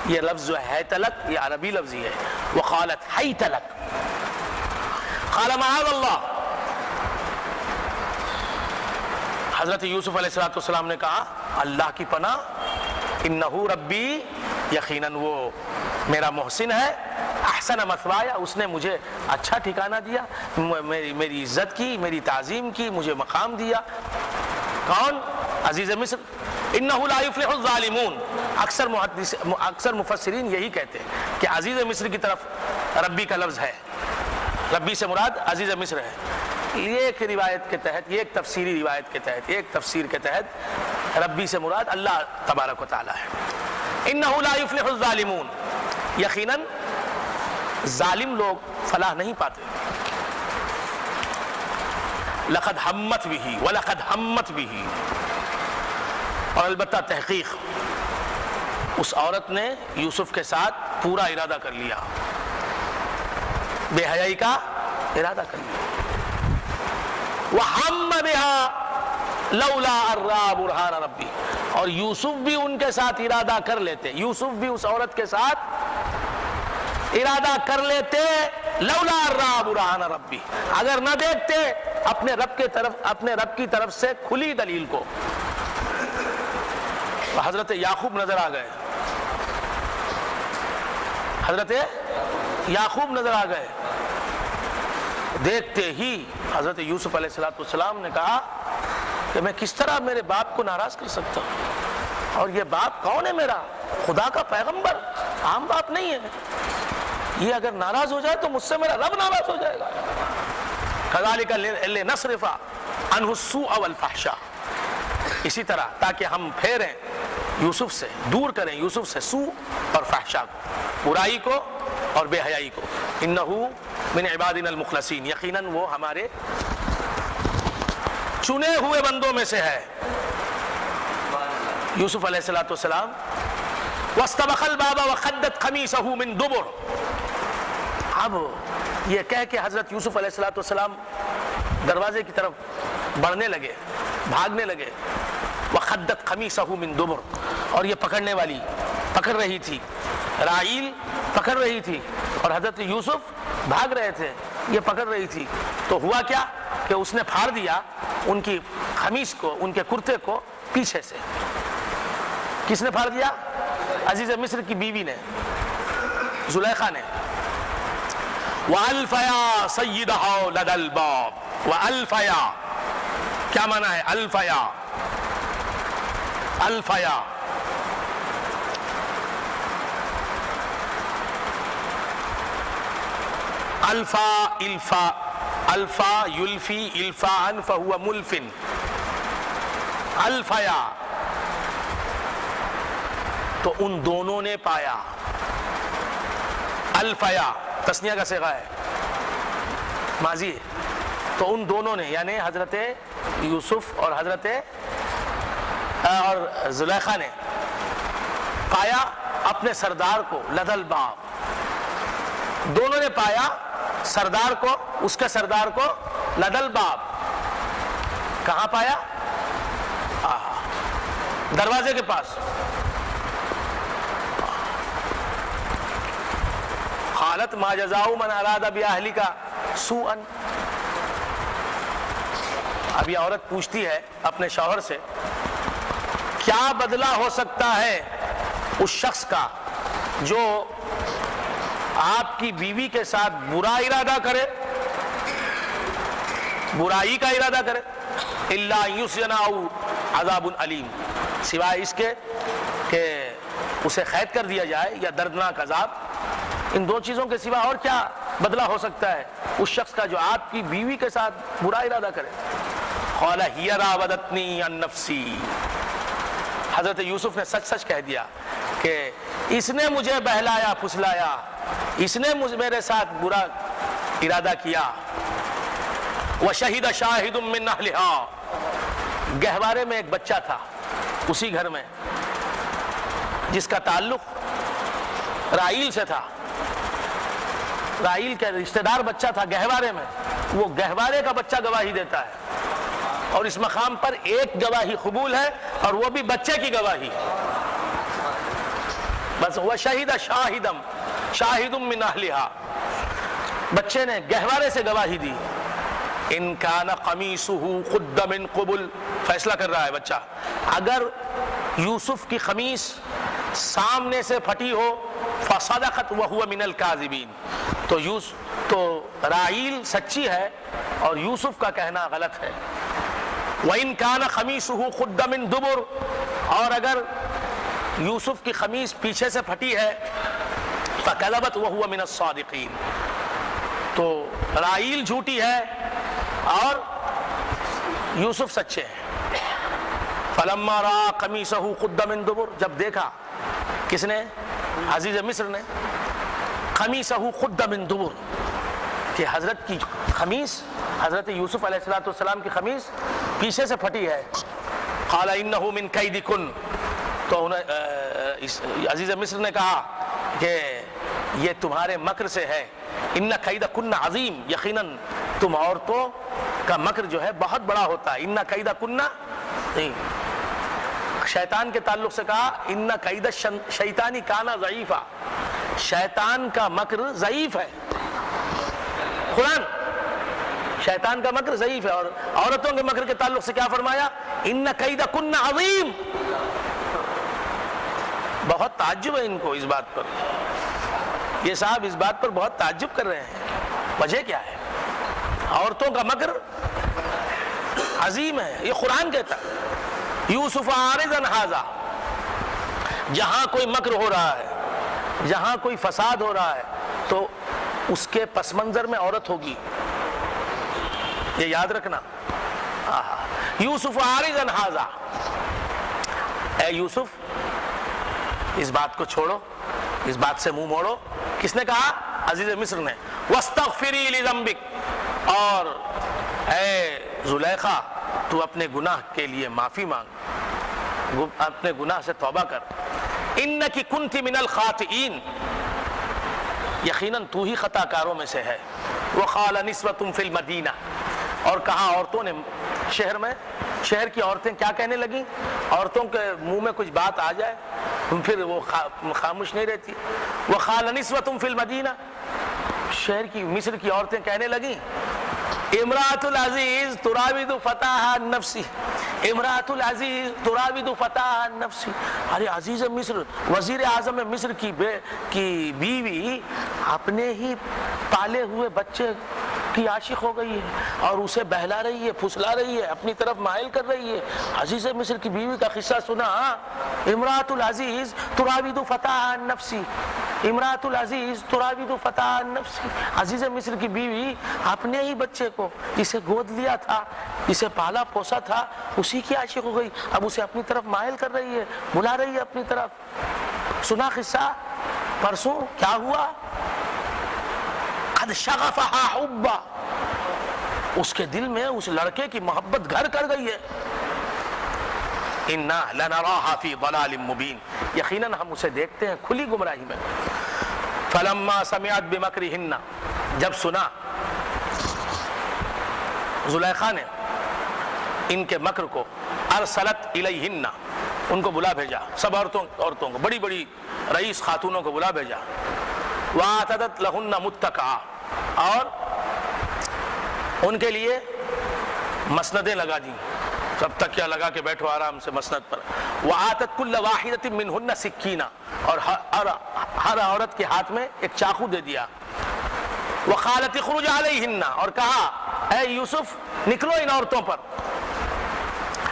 یہ لفظ جو ہے تلک, یہ عربی لفظ ہی ہے. وقالت حیت لک, قال معاذ اللہ, حضرت یوسف علیہ السلام نے کہا اللہ کی پناہ, انہو ربی, یقیناً وہ میرا محسن ہے, احسن مثوایا, اس نے مجھے اچھا ٹھکانہ دیا, میری عزت کی, میری تعظیم کی, مجھے مقام دیا. کون؟ عزیز مصر. انہو لا یفلح الظالمون, اکثر مفسرین یہی کہتے ہیں کہ عزیز مصر کی طرف ربی کا لفظ ہے, ربی سے مراد عزیز مصر ہے. یہ ایک روایت کے تحت, یہ ایک تفسیری روایت کے تحت, ایک تفسیر کے تحت ربی سے مراد اللہ تبارک و تعالی ہے. انہو لا یفلح الظالمون, یقیناً ظالم لوگ فلاح نہیں پاتے. لقد ہمت بھی ولقد ہمت بھی, اور البتہ تحقیق اس عورت نے یوسف کے ساتھ پورا ارادہ کر لیا, بے حیائی کا ارادہ کر لیا. وَحَمَّ بِهَا, لولا ارا برہان ربی. اور یوسف بھی ان کے ساتھ ارادہ کر لیتے, یوسف بھی اس عورت کے ساتھ ارادہ کر لیتے, لولا ارا برہان ربی, اگر نہ دیکھتے اپنے رب کی طرف سے کھلی دلیل کو. حضرت یعقوب نظر آ گئے, حضرت یعقوب نظر آ گئے. دیکھتے ہی حضرت یوسف علیہ السلام نے کہا کہ میں کس طرح میرے باپ کو ناراض کر سکتا ہوں, اور یہ باپ کون ہے میرا؟ خدا کا پیغمبر, عام باپ نہیں ہے. یہ اگر ناراض ہو جائے تو مجھ سے میرا رب ناراض ہو جائے گا. کذالک لنصرف عنہ السوء والفحشاء, اسی طرح تاکہ ہم پھیریں یوسف سے, دور کریں یوسف سے سوء اور فحشاء کو, برائی کو اور بے حیائی کو. انہ من عبادنا المخلصین, یقیناً وہ ہمارے چنے ہوئے بندوں میں سے ہے. یوسف علیہ السلام واستبق الباب وقدت قمیصہ من دبر. اب یہ کہہ کے حضرت یوسف علیہ السلام دروازے کی طرف بڑھنے لگے, بھاگنے لگے. وقدت قمیصہ من دبر, اور یہ پکڑنے والی پکڑ رہی تھی, راحیل پکڑ رہی تھی اور حضرت یوسف بھاگ رہے تھے, یہ پکڑ رہی تھی. تو ہوا کیا کہ اس نے پھاڑ دیا ان کی قمیص کو, ان کے کرتے کو پیچھے سے. کس نے پھاڑ دیا؟ عزیز مصر کی بیوی نے, زلیخا نے. وَأَلْفَيَا سَيِّدَهَا لَدَى الْبَابِ. وَأَلْفَيَا کیا معنی ہے؟ الفیا, الفیا الفا الفا الفا یلفی الفاء فہو ملفن. الفیا تو ان دونوں نے پایا. الفیا تسنیہ کا صیغہ ہے, ماضی ہے. تو ان دونوں نے یعنی حضرت یوسف اور حضرت اور زلیخا نے پایا اپنے سردار کو. لدى الباب, دونوں نے پایا سردار کو, اس کے سردار کو لدى الباب. کہاں پایا؟ دروازے کے پاس. قالت ما جزاء من اراد باهلك سوءا. اب یہ عورت پوچھتی ہے اپنے شوہر سے, کیا بدلہ ہو سکتا ہے اس شخص کا جو آپ کی بیوی کے ساتھ برا ارادہ کرے, برائی کا ارادہ کرے. الا یسجنہ عذاب علیم, سوائے اس کے کہ اسے قید کر دیا جائے یا دردناک عذاب. ان دو چیزوں کے سوا اور کیا بدلہ ہو سکتا ہے اس شخص کا جو آپ کی بیوی کے ساتھ برا ارادہ کرے. قال ہی راودتنی عن نفسی. حضرت یوسف نے سچ سچ کہہ دیا کہ اس نے مجھے بہلایا پھسلایا, اس نے میرے ساتھ برا ارادہ کیا. وشہد شاہد من اہلہا, گہوارے میں ایک بچہ تھا اسی گھر میں جس کا تعلق راحیل سے تھا. راحیل کا رشتہ دار بچہ تھا گہوارے میں, وہ گہوارے کا بچہ گواہی دیتا ہے. اور اس مقام پر ایک گواہی قبول ہے اور وہ بھی بچے کی گواہی. بس وشہد شاہد من اہلہا, بچے نے گہوارے سے گواہی دی. ان کان قمیصہ قد من قبل, فیصلہ کر رہا ہے بچہ, اگر یوسف کی قمیص سامنے سے پھٹی ہو فصدقت وہو من الکاذبین, تو راحیل سچی ہے اور یوسف کا کہنا غلط ہے. وَإِن كَانَ قَمِيصُهُ قُدَّ مِن دُبُرٍ, اور اگر یوسف کی قمیص پیچھے سے پھٹی ہے فَكَذَبَتْ وَهُوَ مِنَ الصَّادِقِينَ, تو راحیل جھوٹی ہے اور یوسف سچے ہیں. فَلَمَّا رَأَىٰ قَمِيصَهُ قُدَّ مِن دُبُرٍ, جب دیکھا کس نے؟ عزیز مصر نے. قَمِيصَهُ قُدَّ مِن دُبُرٍ, کہ حضرت کی قمیص, حضرت یوسف علیہ السلام کی قمیص پیچھے سے پھٹی ہے. قال انه من کیدکن, تو عزیز مصر نے کہا کہ یہ تمہارے مکر سے ہے. ان کیدکن عظیم, یقیناً تم عورتوں کا مکر جو ہے بہت بڑا ہوتا ہے. اِنَّ کَیْدَ کُنَّ نہیں، شیطان کے تعلق سے کہا اِنَّ کَیْدَ الشَّیطَانِ کَانَ ضَعِیفًا، شیطان کا مکر ضعیف ہے. قرآن شیطان کا مکر ضعیف ہے. اور عورتوں کے مکر کے تعلق سے کیا فرمایا؟ اِنَّ کَیْدَکُنَّ عَظِیم. بہت تعجب ہے ان کو اس بات پر، یہ صاحب اس بات پر بہت تعجب کر رہے ہیں. وجہ کیا ہے؟ عورتوں کا مکر عظیم ہے، یہ قرآن کہتا ہے. یوسف عارض عن ھذا، جہاں کوئی مکر ہو رہا ہے، جہاں کوئی فساد ہو رہا ہے تو اس کے پس منظر میں عورت ہوگی، یہ یاد رکھنا. یوسف عارض عن ھذا، اے یوسف اس بات کو چھوڑو، اس بات سے منہ موڑو. کس نے کہا؟ عزیز مصر نے. واستغفری لذنبک، اور اے زلیخا تو اپنے گناہ کے لیے معافی مانگ، اپنے گناہ سے توبہ کر. انکی کنت من الخاطئین، یقیناً تو ہی خطا کاروں میں سے ہے. وقال نسوۃ فی المدینہ، اور کہا عورتوں نے شہر میں، شہر کی عورتیں کیا کہنے لگیں؟ عورتوں کے منہ میں کچھ بات آ جائے پھر وہ خاموش نہیں رہتی. وقال نسوۃ فی المدینہ، شہر کی مصر کی عورتیں کہنے لگیں امرأۃ العزیز تراود فتاها عن نفسی، امرأۃ العزیز تراود فتاها عن نفسی. ارے عزیز مصر، وزیر اعظم مصر کی بیوی اپنے ہی پالے ہوئے بچے کی عاشق ہو گئی ہے اور اسے بہلا رہی ہے، پھسلا رہی ہے، اپنی طرف مائل کر رہی ہے. عزیز مصر کی بیوی کا قصہ سنا. امرأۃ العزیز تراود فتاها عن نفسی، امرأۃ العزیز تراود فتاها عن نفسی. عزیز مصر کی بیوی اپنے ہی بچے کو، جسے گود لیا تھا، جسے پالا پوسا تھا، اسی کی عاشق ہو گئی. اب اسے اپنی طرف مائل کر رہی ہے، بلا رہی ہے اپنی طرف. سنا قصہ پرسوں کیا ہوا؟ قد شغفها حبا، اس کے دل میں اس لڑکے کی محبت گھر کر گئی ہے. انا لنراها فی ضلال مبین، یقیناً ہم اسے دیکھتے ہیں کھلی گمراہی میں. فلما سمعت بمکرہن، جب سنا زلیخا نے ان کے مکر کو، ارسلت الیہن، ان کو بلا بھیجا، سب عورتوں کو، بڑی بڑی رئیس خاتونوں کو بلا بھیجا. واعتدت لہن متکعا، اور ان کے لیے مسندیں لگا دیں، سب تکیہ لگا کے بیٹھو آرام سے مسند پر. وآتت کل واحدۃ منہن سکینہ، اور ہر عورت کے ہاتھ میں ایک چاقو دے دیا. وقالت اخرج علیہن، اور کہا اے یوسف نکلو ان عورتوں پر،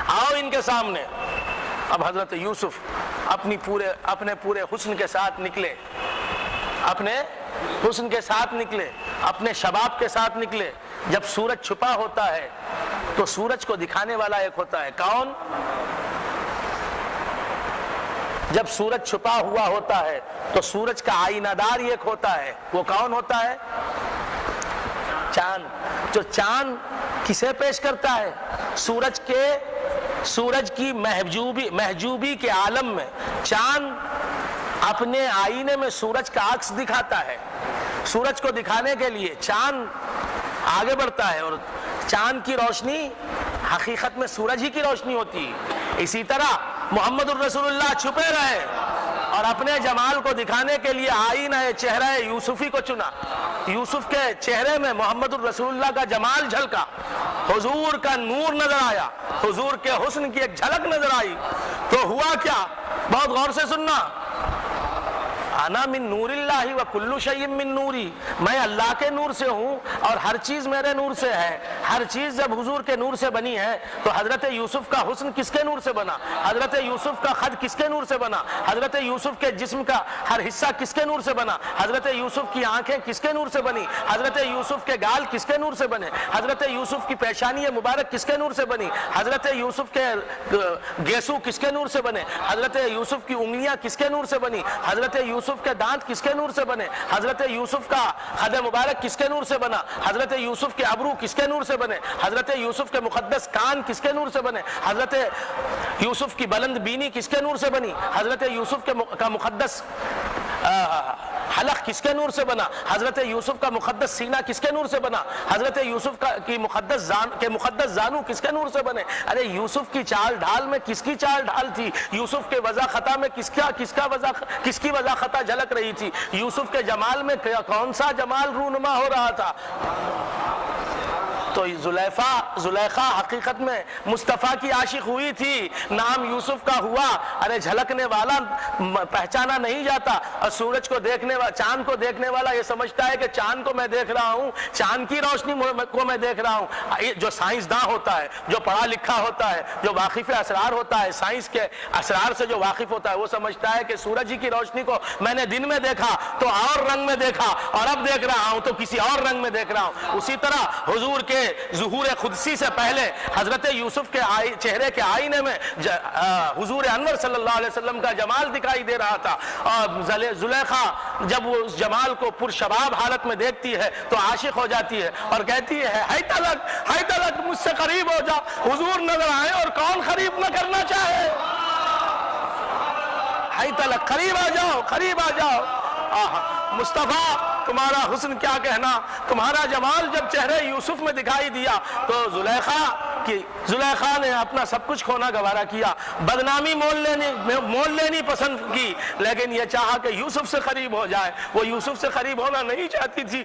آؤ ان کے سامنے. اب حضرت یوسف اپنے پورے حسن کے ساتھ نکلے، اپنے حسن کے ساتھ نکلے، اپنے شباب کے ساتھ نکلے. جب سورج چھپا ہوتا ہے تو سورج کو دکھانے والا ایک ہوتا ہے، کون؟ جب سورج چھپا ہوا ہوتا ہے تو سورج کا آئینہ دار ایک ہوتا ہے، وہ کون ہوتا ہے؟ چاند. جو چاند کسے پیش کرتا ہے؟ سورج کی محجوبی کے عالم میں چاند اپنے آئینے میں سورج کا عکس دکھاتا ہے. سورج کو دکھانے کے لیے چاند آگے بڑھتا ہے، اور چاند کی روشنی حقیقت میں سورج ہی کی روشنی ہوتی ہے. اسی طرح محمد الرسول اللہ چھپے رہے اور اپنے جمال کو دکھانے کے لیے آئینہ چہرہ یوسفی کو چنا. یوسف کے چہرے میں محمد الرسول اللہ کا جمال جھلکا، حضور کا نور نظر آیا، حضور کے حسن کی ایک جھلک نظر آئی. تو ہوا کیا؟ بہت غور سے سننا. انا من نور اللہ و کل شیء من نوری، میں اللہ کے نور سے ہوں اور ہر چیز میرے نور سے ہے. ہر چیز جب حضور کے نور سے بنی ہے تو حضرت یوسف کا حسن کس کے نور سے بنا؟ حضرت یوسف کا خد کس کے نور سے بنا؟ حضرت یوسف کے جسم کا ہر حصہ کس کے نور سے بنا؟ حضرت یوسف کی آنکھیں کس کے نور سے بنی؟ حضرت یوسف کے گال کس کے نور سے بنے؟ حضرت یوسف کی پیشانی مبارک کس کے نور سے بنی؟ حضرت یوسف کے گیسو کس کے نور سے بنے؟ حضرت یوسف کی انگلیاں کس کے نور سے بنی؟ حضرت یوسف کے دانت کس کے نور سے بنے؟ حضرت یوسف کا خد مبارک کس کے نور سے بنا؟ حضرت یوسف کے ابرو کس کے نور سے بنے؟ حضرت یوسف کے مقدس کان کس کے نور سے بنے؟ حضرت یوسف کی بلند بینی کس کے نور سے بنی؟ حضرت یوسف کا مقدس حلق کس کے نور سے بنا؟ حضرت یوسف کا مقدس سینہ کس کے نور سے بنا؟ حضرت یوسف کی مقدس زانو کس کے نور سے بنے؟ ارے یوسف کی چال ڈھال میں کس کی چال ڈھال تھی؟ یوسف کے وضع خطا میں کس کی وضع خطا جھلک رہی تھی؟ یوسف کے جمال میں کون سا جمال رونما ہو رہا تھا؟ تو زلیخا حقیقت میں مصطفیٰ کی عاشق ہوئی تھی، نام یوسف کا ہوا۔ ارے جھلکنے والا پہچانا نہیں جاتا، اور سورج کو دیکھنے والا، چاند کو دیکھنے والا یہ سمجھتا ہے کہ چاند کو میں دیکھ رہا ہوں، چاند کی روشنی کو میں دیکھ رہا ہوں۔ جو سائنسداں ہوتا ہے، جو پڑھا لکھا ہوتا ہے، جو واقف اسرار ہوتا ہے، سائنس کے اسرار سے جو واقف ہوتا ہے، وہ سمجھتا ہے کہ سورج کی روشنی کو میں نے دن میں دیکھا تو اور رنگ میں دیکھا، اور اب دیکھ رہا ہوں تو کسی اور رنگ میں دیکھ رہا ہوں۔ اسی طرح حضور کے ظہور قدسی سے پہلے حضرت یوسف کے چہرے کے آئینے میں حضور انور صلی اللہ علیہ وسلم کا جمال دکھائی دے رہا تھا، اور زلیخا جب وہ اس جمال کو پرشباب حالت میں دیکھتی ہے تو عاشق ہو جاتی ہے اور کہتی ہے ہائی تلک مجھ سے قریب ہو جا۔ حضور نظر آئے اور کون قریب نہ کرنا چاہے؟ ہائی تلک، قریب آ جاؤ۔ مصطفیٰ تمہارا حسن کیا کہنا، تمہارا جمال جب چہرے یوسف میں دکھائی دیا تو زلیخا نے اپنا سب کچھ کھونا گوارا کیا، بدنامی مول لینی پسند کی، لیکن یہ چاہا کہ یوسف سے قریب ہو جائے۔ وہ یوسف سے قریب ہونا نہیں چاہتی تھی،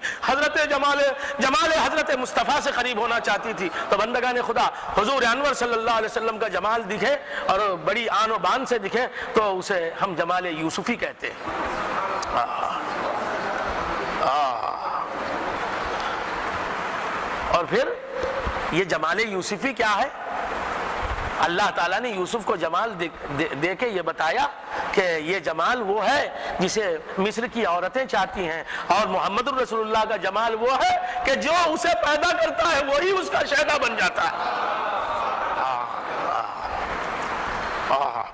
جمال حضرت مصطفیٰ سے قریب ہونا چاہتی تھی۔ تو بندگان خدا حضور انور صلی اللہ علیہ وسلم کا جمال دکھے اور بڑی آن و بان سے دکھے تو اسے ہم جمال یوسفی کہتے ہیں۔ اور پھر یہ جمال یوسفی کیا ہے؟ اللہ تعالیٰ نے یوسف کو جمال دے کے یہ بتایا کہ یہ جمال وہ ہے جسے مصر کی عورتیں چاہتی ہیں، اور محمد الرسول اللہ کا جمال وہ ہے کہ جو اسے پیدا کرتا ہے وہی اس کا شہدا بن جاتا ہے۔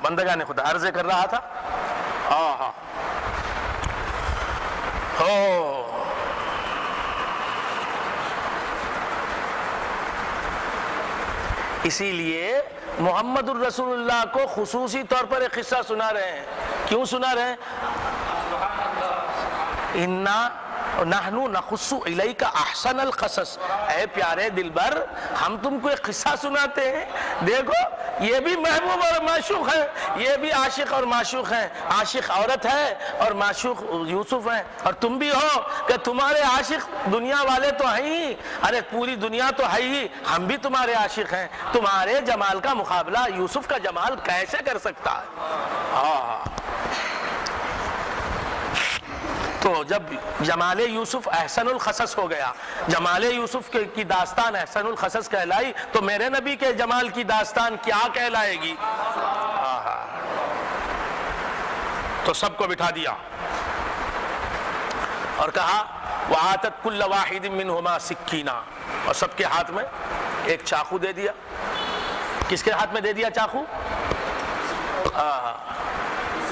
بندگان خدا عرض کر رہا تھا اسی لیے محمد الرسول اللہ کو خصوصی طور پر ایک قصہ سنا رہے ہیں۔ کیوں سنا رہے ہیں؟ نحنو نقص الیک احسن القصص، اے پیارے دلبر ہم تم کو ایک قصہ سناتے ہیں۔ دیکھو یہ بھی محبوب اور معشوق ہے، یہ بھی عاشق اور معشوق ہیں، عاشق عورت ہے اور معشوق یوسف ہیں، اور تم بھی ہو کہ تمہارے عاشق دنیا والے تو ہیں ہی، ارے پوری دنیا تو ہے ہی، ہم بھی تمہارے عاشق ہیں۔ تمہارے جمال کا مقابلہ یوسف کا جمال کیسے کر سکتا ہے؟ تو جب جمال یوسف احسن القصص ہو گیا، جمال یوسف کی داستان احسن القصص کہلائی، تو میرے نبی کے جمال کی داستان کیا کہلائے گی؟ تو سب کو بٹھا دیا اور کہا وَآتَتْ كُلَّ وَاحِدٍ مِّنْهُمَا سِكِّينًا، اور سب کے ہاتھ میں ایک چاقو دے دیا۔ کس کے ہاتھ میں دے دیا چاقو؟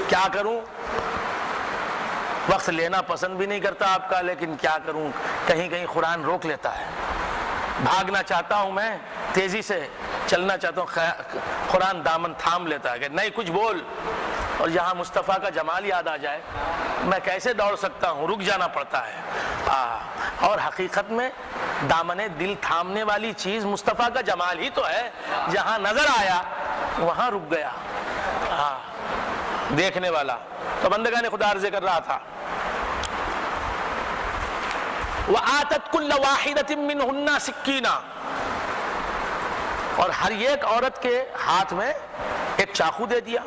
کیا کروں؟ وقت لینا پسند بھی نہیں کرتا آپ کا، لیکن کیا کروں، کہیں کہیں قرآن روک لیتا ہے۔ بھاگنا چاہتا ہوں میں، تیزی سے چلنا چاہتا ہوں، قرآن دامن تھام لیتا ہے کہ نہیں کچھ بول، اور یہاں مصطفیٰ کا جمال یاد آ جائے میں کیسے دوڑ سکتا ہوں، رک جانا پڑتا ہے۔ اور حقیقت میں دامن دل تھامنے والی چیز مصطفیٰ کا جمال ہی تو ہے، جہاں نظر آیا وہاں رک گیا دیکھنے والا۔ تو بندگان خدا عرض کر رہا تھا وَآتَتْ كُلَّ وَاحِدَةٍ مِّنْهُنَّ سِكِّينًا، اور ہر ایک عورت کے ہاتھ میں ایک چاقو دے دیا۔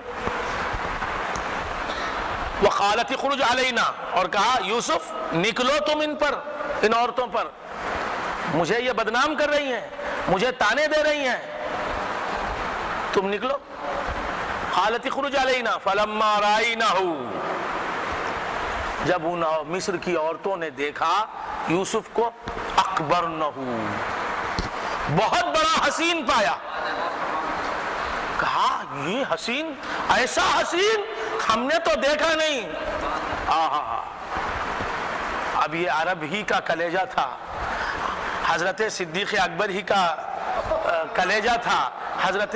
وَقَالَتِ اخْرُجْ عَلَيْنَا، اور کہا یوسف نکلو تم ان عورتوں پر، مجھے یہ بدنام کر رہی ہیں، مجھے تانے دے رہی ہیں، تم نکلو۔ قالت اخرج علینا فلما رأینہ، جب ان مصر کی عورتوں نے دیکھا یوسف کو، اکبرنہ، بہت بڑا حسین پایا، کہا یہ حسین، ایسا حسین ہم نے تو دیکھا نہیں۔ اب یہ عرب ہی کا کلیجہ تھا، حضرت صدیق اکبر ہی کا کلیجہ تھا، حضرت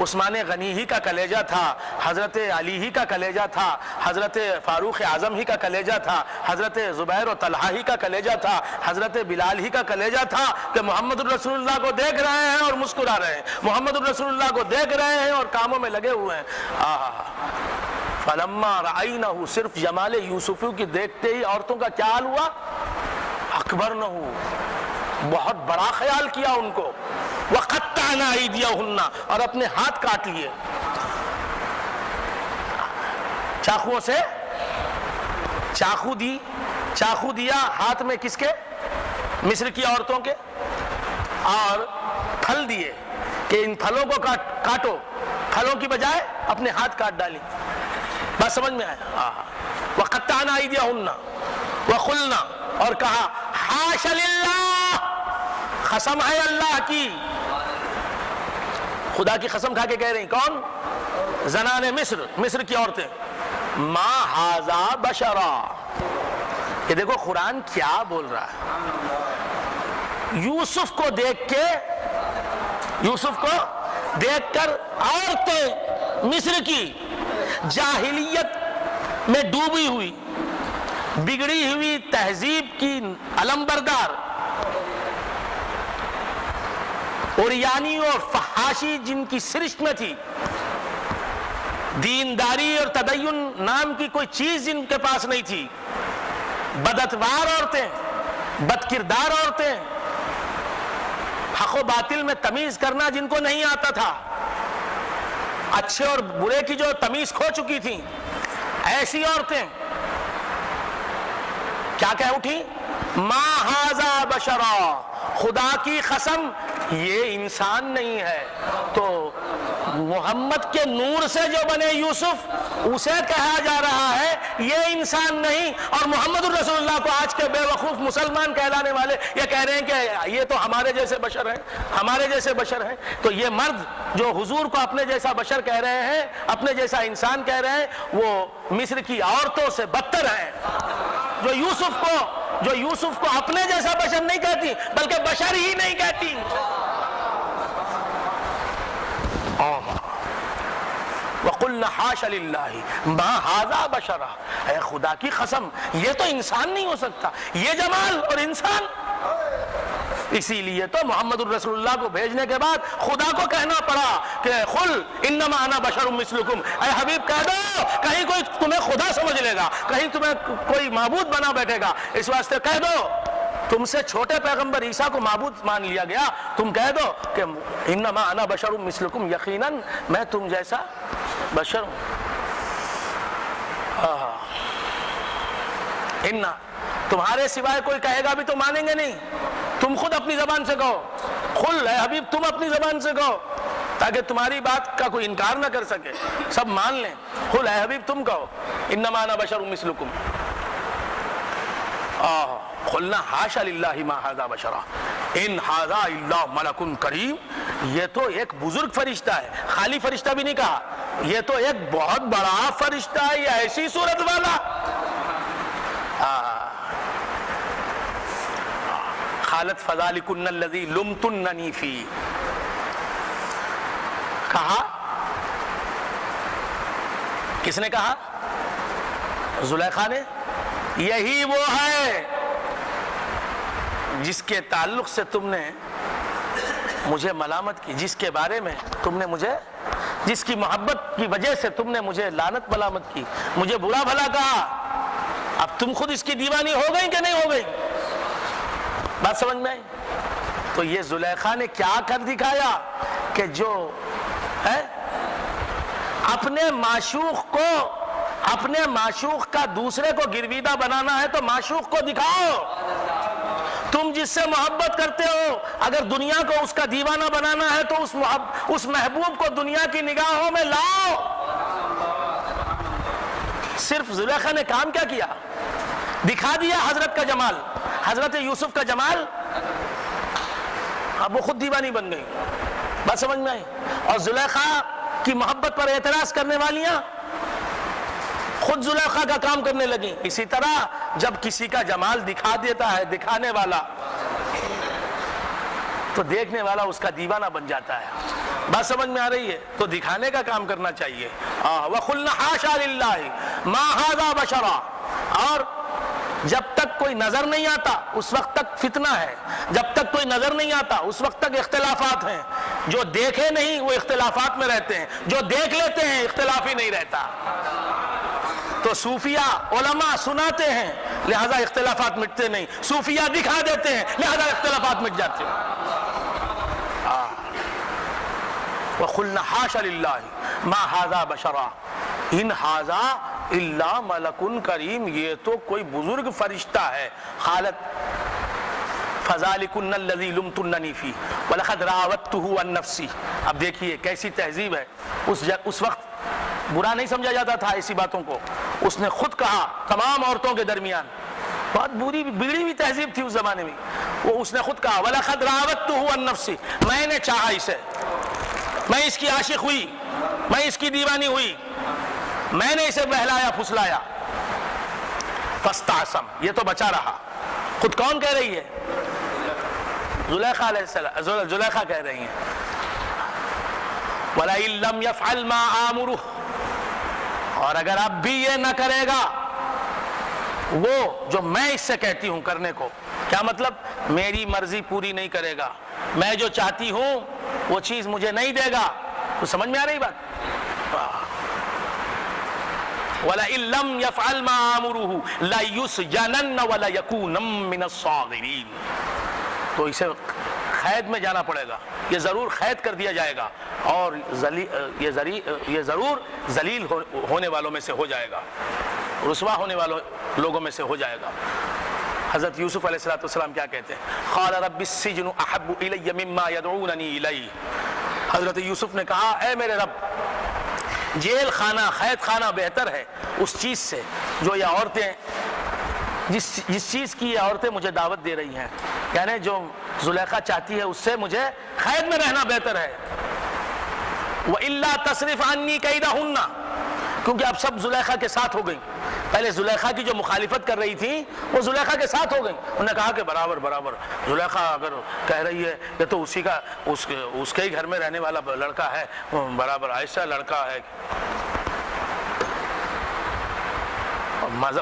عثمان غنی ہی کا کلیجہ تھا، حضرت علی ہی کا کلیجہ تھا، حضرت فاروق اعظم ہی کا کلیجہ تھا، حضرت زبیر و طلحہ ہی کا کلیجہ تھا، حضرت بلال ہی کا کلیجہ تھا کہ محمد الرسول اللہ کو دیکھ رہے ہیں اور مسکرا رہے ہیں، محمد الرسول اللہ کو دیکھ رہے ہیں اور کاموں میں لگے ہوئے ہیں۔ فلما رأینہ، صرف جمال یوسف کی دیکھتے ہی عورتوں کا کیا حال ہوا؟ اکبرنہ، بہت بڑا خیال کیا ان کو، وقطعنا ایدیہن، اور اپنے ہاتھ کاٹ لیے چاقوؤں سے۔ چاقو دیا ہاتھ میں کس کے؟ مصر کی عورتوں کے، اور پھل دیے کہ ان پھلوں کو کاٹو، پھلوں کی بجائے اپنے ہاتھ کاٹ ڈالی۔ بات سمجھ میں آیا؟ وقطعنا ایدیہن وقلنا، اور کہا حاش للہ، قسم ہے اللہ کی، خدا کی قسم کھا کے کہہ رہی، کون؟ زنان مصر کی عورتیں، ما ھذا بشرا۔ یہ دیکھو قرآن کیا بول رہا ہے، یوسف کو دیکھ کر عورتیں مصر کی جاہلیت میں ڈوبی ہوئی، بگڑی ہوئی تہذیب کی علمبردار، اوریانی اور فحاشی جن کی سرشت میں تھی، دینداری اور تدین نام کی کوئی چیز جن کے پاس نہیں تھی، بداتوار عورتیں، بد کردار عورتیں، حق و باطل میں تمیز کرنا جن کو نہیں آتا تھا، اچھے اور برے کی جو تمیز کھو چکی تھی، ایسی عورتیں کیا کہہ اٹھی؟ ما ھذا بشرا، خدا کی قسم یہ انسان نہیں ہے۔ تو محمد کے نور سے جو بنے یوسف، اسے کہا جا رہا ہے یہ انسان نہیں، اور محمد الرسول اللہ کو آج کے بے وقوف مسلمان کہلانے والے یہ کہہ رہے ہیں کہ یہ تو ہمارے جیسے بشر ہیں۔ تو یہ مرد جو حضور کو اپنے جیسا بشر کہہ رہے ہیں، اپنے جیسا انسان کہہ رہے ہیں، وہ مصر کی عورتوں سے بدتر ہیں، جو یوسف کو اپنے جیسا بشر نہیں کہتی بلکہ بشر ہی نہیں کہتی۔ وَقُلْنَا حَاشَ لِلَّهِ مَا هَذَا بَشَرًا، اے خدا کی قسم یہ تو انسان نہیں ہو سکتا، یہ جمال اور انسان۔ اسی لیے تو محمد الرسول اللہ کو بھیجنے کے بعد خدا کو کہنا پڑا کہ قُلْ إِنَّمَا أَنَا بَشَرٌ مِثْلُكُمْ، اے حبیب کہہ دو، کہیں کوئی تمہیں خدا سمجھ لے گا، کہیں تمہیں کوئی معبود بنا بیٹھے گا، اس واسطے کہہ دو، تم سے چھوٹے پیغمبر عیسیٰ کو معبود مان لیا گیا، تم کہہ دو کہ انما انا بشر مثلکم، یقیناً میں تم جیسا بشر ہوں۔ انا، تمہارے سوائے کوئی کہے گا بھی تو مانیں گے نہیں، تم خود اپنی زبان سے کہو، قل اے حبیب تم اپنی زبان سے کہو تاکہ تمہاری بات کا کوئی انکار نہ کر سکے، سب مان لیں۔ قل اے حبیب تم کہو انما انا بشر مثلکم۔ قلنا حاشا للہ ما ھذا بشرا ان ھذا الا ملک کریم، یہ تو ایک بزرگ فرشتہ ہے، خالی فرشتہ بھی نہیں کہا، یہ تو ایک بہت بڑا فرشتہ ہے، یہ ایسی صورت والا۔ قالت فذلکن الذی لمتننی فی، کہا، کس نے کہا؟ زلیخا نے، یہی وہ ہے جس کے تعلق سے تم نے مجھے ملامت کی، جس کے بارے میں تم نے مجھے، جس کی محبت کی وجہ سے تم نے مجھے لعنت ملامت کی، مجھے برا بھلا کہا۔ اب تم خود اس کی دیوانی ہو گئی کہ نہیں ہو گئی؟ بات سمجھ میں آئی؟ تو یہ زلیخا نے کیا کر دکھایا کہ جو ہے اپنے معشوق کا دوسرے کو گرویدہ بنانا ہے تو معشوق کو دکھاؤ، تم جس سے محبت کرتے ہو اگر دنیا کو اس کا دیوانہ بنانا ہے تو اس محبوب کو دنیا کی نگاہوں میں لاؤ۔ صرف زلیخا نے کام کیا کیا؟ دکھا دیا حضرت کا جمال، حضرت یوسف کا جمال، اب وہ خود دیوانی بن گئی۔ بات سمجھ میں آئی؟ اور زلیخا کی محبت پر اعتراض کرنے والیاں خود زلیخا کا کام کرنے لگیں۔ اسی طرح جب کسی کا جمال دکھا دیتا ہے دکھانے والا تو دیکھنے والا اس کا دیوانہ بن جاتا ہے۔ بات سمجھ میں آ رہی ہے؟ تو دکھانے کا کام کرنا چاہیے. وَقُلْنَا حَاشَا لِلَّهِ مَا هَذَا بَشَرًا. اور جب تک کوئی نظر نہیں آتا اس وقت تک فتنہ ہے، جب تک کوئی نظر نہیں آتا اس وقت تک اختلافات ہیں. جو دیکھے نہیں وہ اختلافات میں رہتے ہیں، جو دیکھ لیتے ہیں اختلاف ہی نہیں رہتا. تو صوفیہ علماء سناتے ہیں لہذا اختلافات مٹتے نہیں، صوفیہ دکھا دیتے ہیں لہذا اختلافات مٹ جاتے ہیں. وَقُلْنَا حَاشَا لِلَّهِ مَا هَذَا بَشَرًا إِنْ هَذَا إِلَّا مَلَكٌ کریم. یہ تو کوئی بزرگ فرشتہ ہے. قالت فَذَلِكُنَّ الَّذِي لُمْتُنَّنِي فِيهِ وَلَقَدْ رَاوَدتُّهُ عَن نَفْسِي. اب دیکھیے کیسی تہذیب ہے. اس وقت برا نہیں سمجھا جاتا تھا ایسی باتوں کو. اس نے خود کہا تمام عورتوں کے درمیان. بہت بگڑی ہوئی تہذیب تھی اس زمانے میں. اس نے خود کہا وَلَقَدْ رَاوَدتُّهُ عَن نَفْسِي. میں نے چاہا اسے، میں اس کی عاشق ہوئی، میں اس کی دیوانی ہوئی، میں نے اسے بہلایا پھسلایا. فاستعصم. یہ تو بچا رہا. خود کون کہہ رہی ہے؟ زلیخا علیہ السلام. زلیخا کہہ رہی ہیں وَلَئِن لَّمْ يَفْعَلْ مَا آمُرُهُ. اور اگر اب بھی یہ نہ کرے گا وہ جو میں اس سے کہتی ہوں کرنے کو. کیا مطلب؟ میری مرضی پوری نہیں کرے گا، میں جو چاہتی ہوں وہ چیز مجھے نہیں دے گا. تو سمجھ میں آ رہی بات؟ وَلَئِن لَّمْ يَفْعَلْ مَا آمُرُهُ لَيُسْجَنَنَّ وَلَيَكُونَ مِنَ الصَّاغِرِينَ. تو اسے قید میں جانا پڑے گا، یہ ضرور قید کر دیا جائے گا اور یہ ضرور ذلیل ہونے والوں میں سے ہو جائے گا، رسوا ہونے والوں لوگوں میں سے ہو جائے گا. حضرت یوسف علیہ السلام کیا کہتے ہیں؟ قال رب السجن احب الی مما یدعوننی الیہ. حضرت یوسف نے کہا اے میرے رب، جیل خانہ قید خانہ بہتر ہے اس چیز سے جو یہ عورتیں جس چیز کی یہ عورتیں مجھے دعوت دے رہی ہیں، یعنی جو زلیخا چاہتی ہے اس سے مجھے قید میں رہنا بہتر ہے. وَإِلَّا تَصْرِفْ عَنِّي كَيْدَهُنَّ. کیونکہ اب سب زلیخا کے ساتھ ہو گئیں. پہلے زلیخا کی جو مخالفت کر رہی تھی وہ زلیخا کے ساتھ ہو گئیں. انہوں نے کہا کہ برابر زلیخا اگر کہہ رہی ہے یہ تو اسی کا اس کے ہی گھر میں رہنے والا لڑکا ہے، برابر ایسا لڑکا ہے،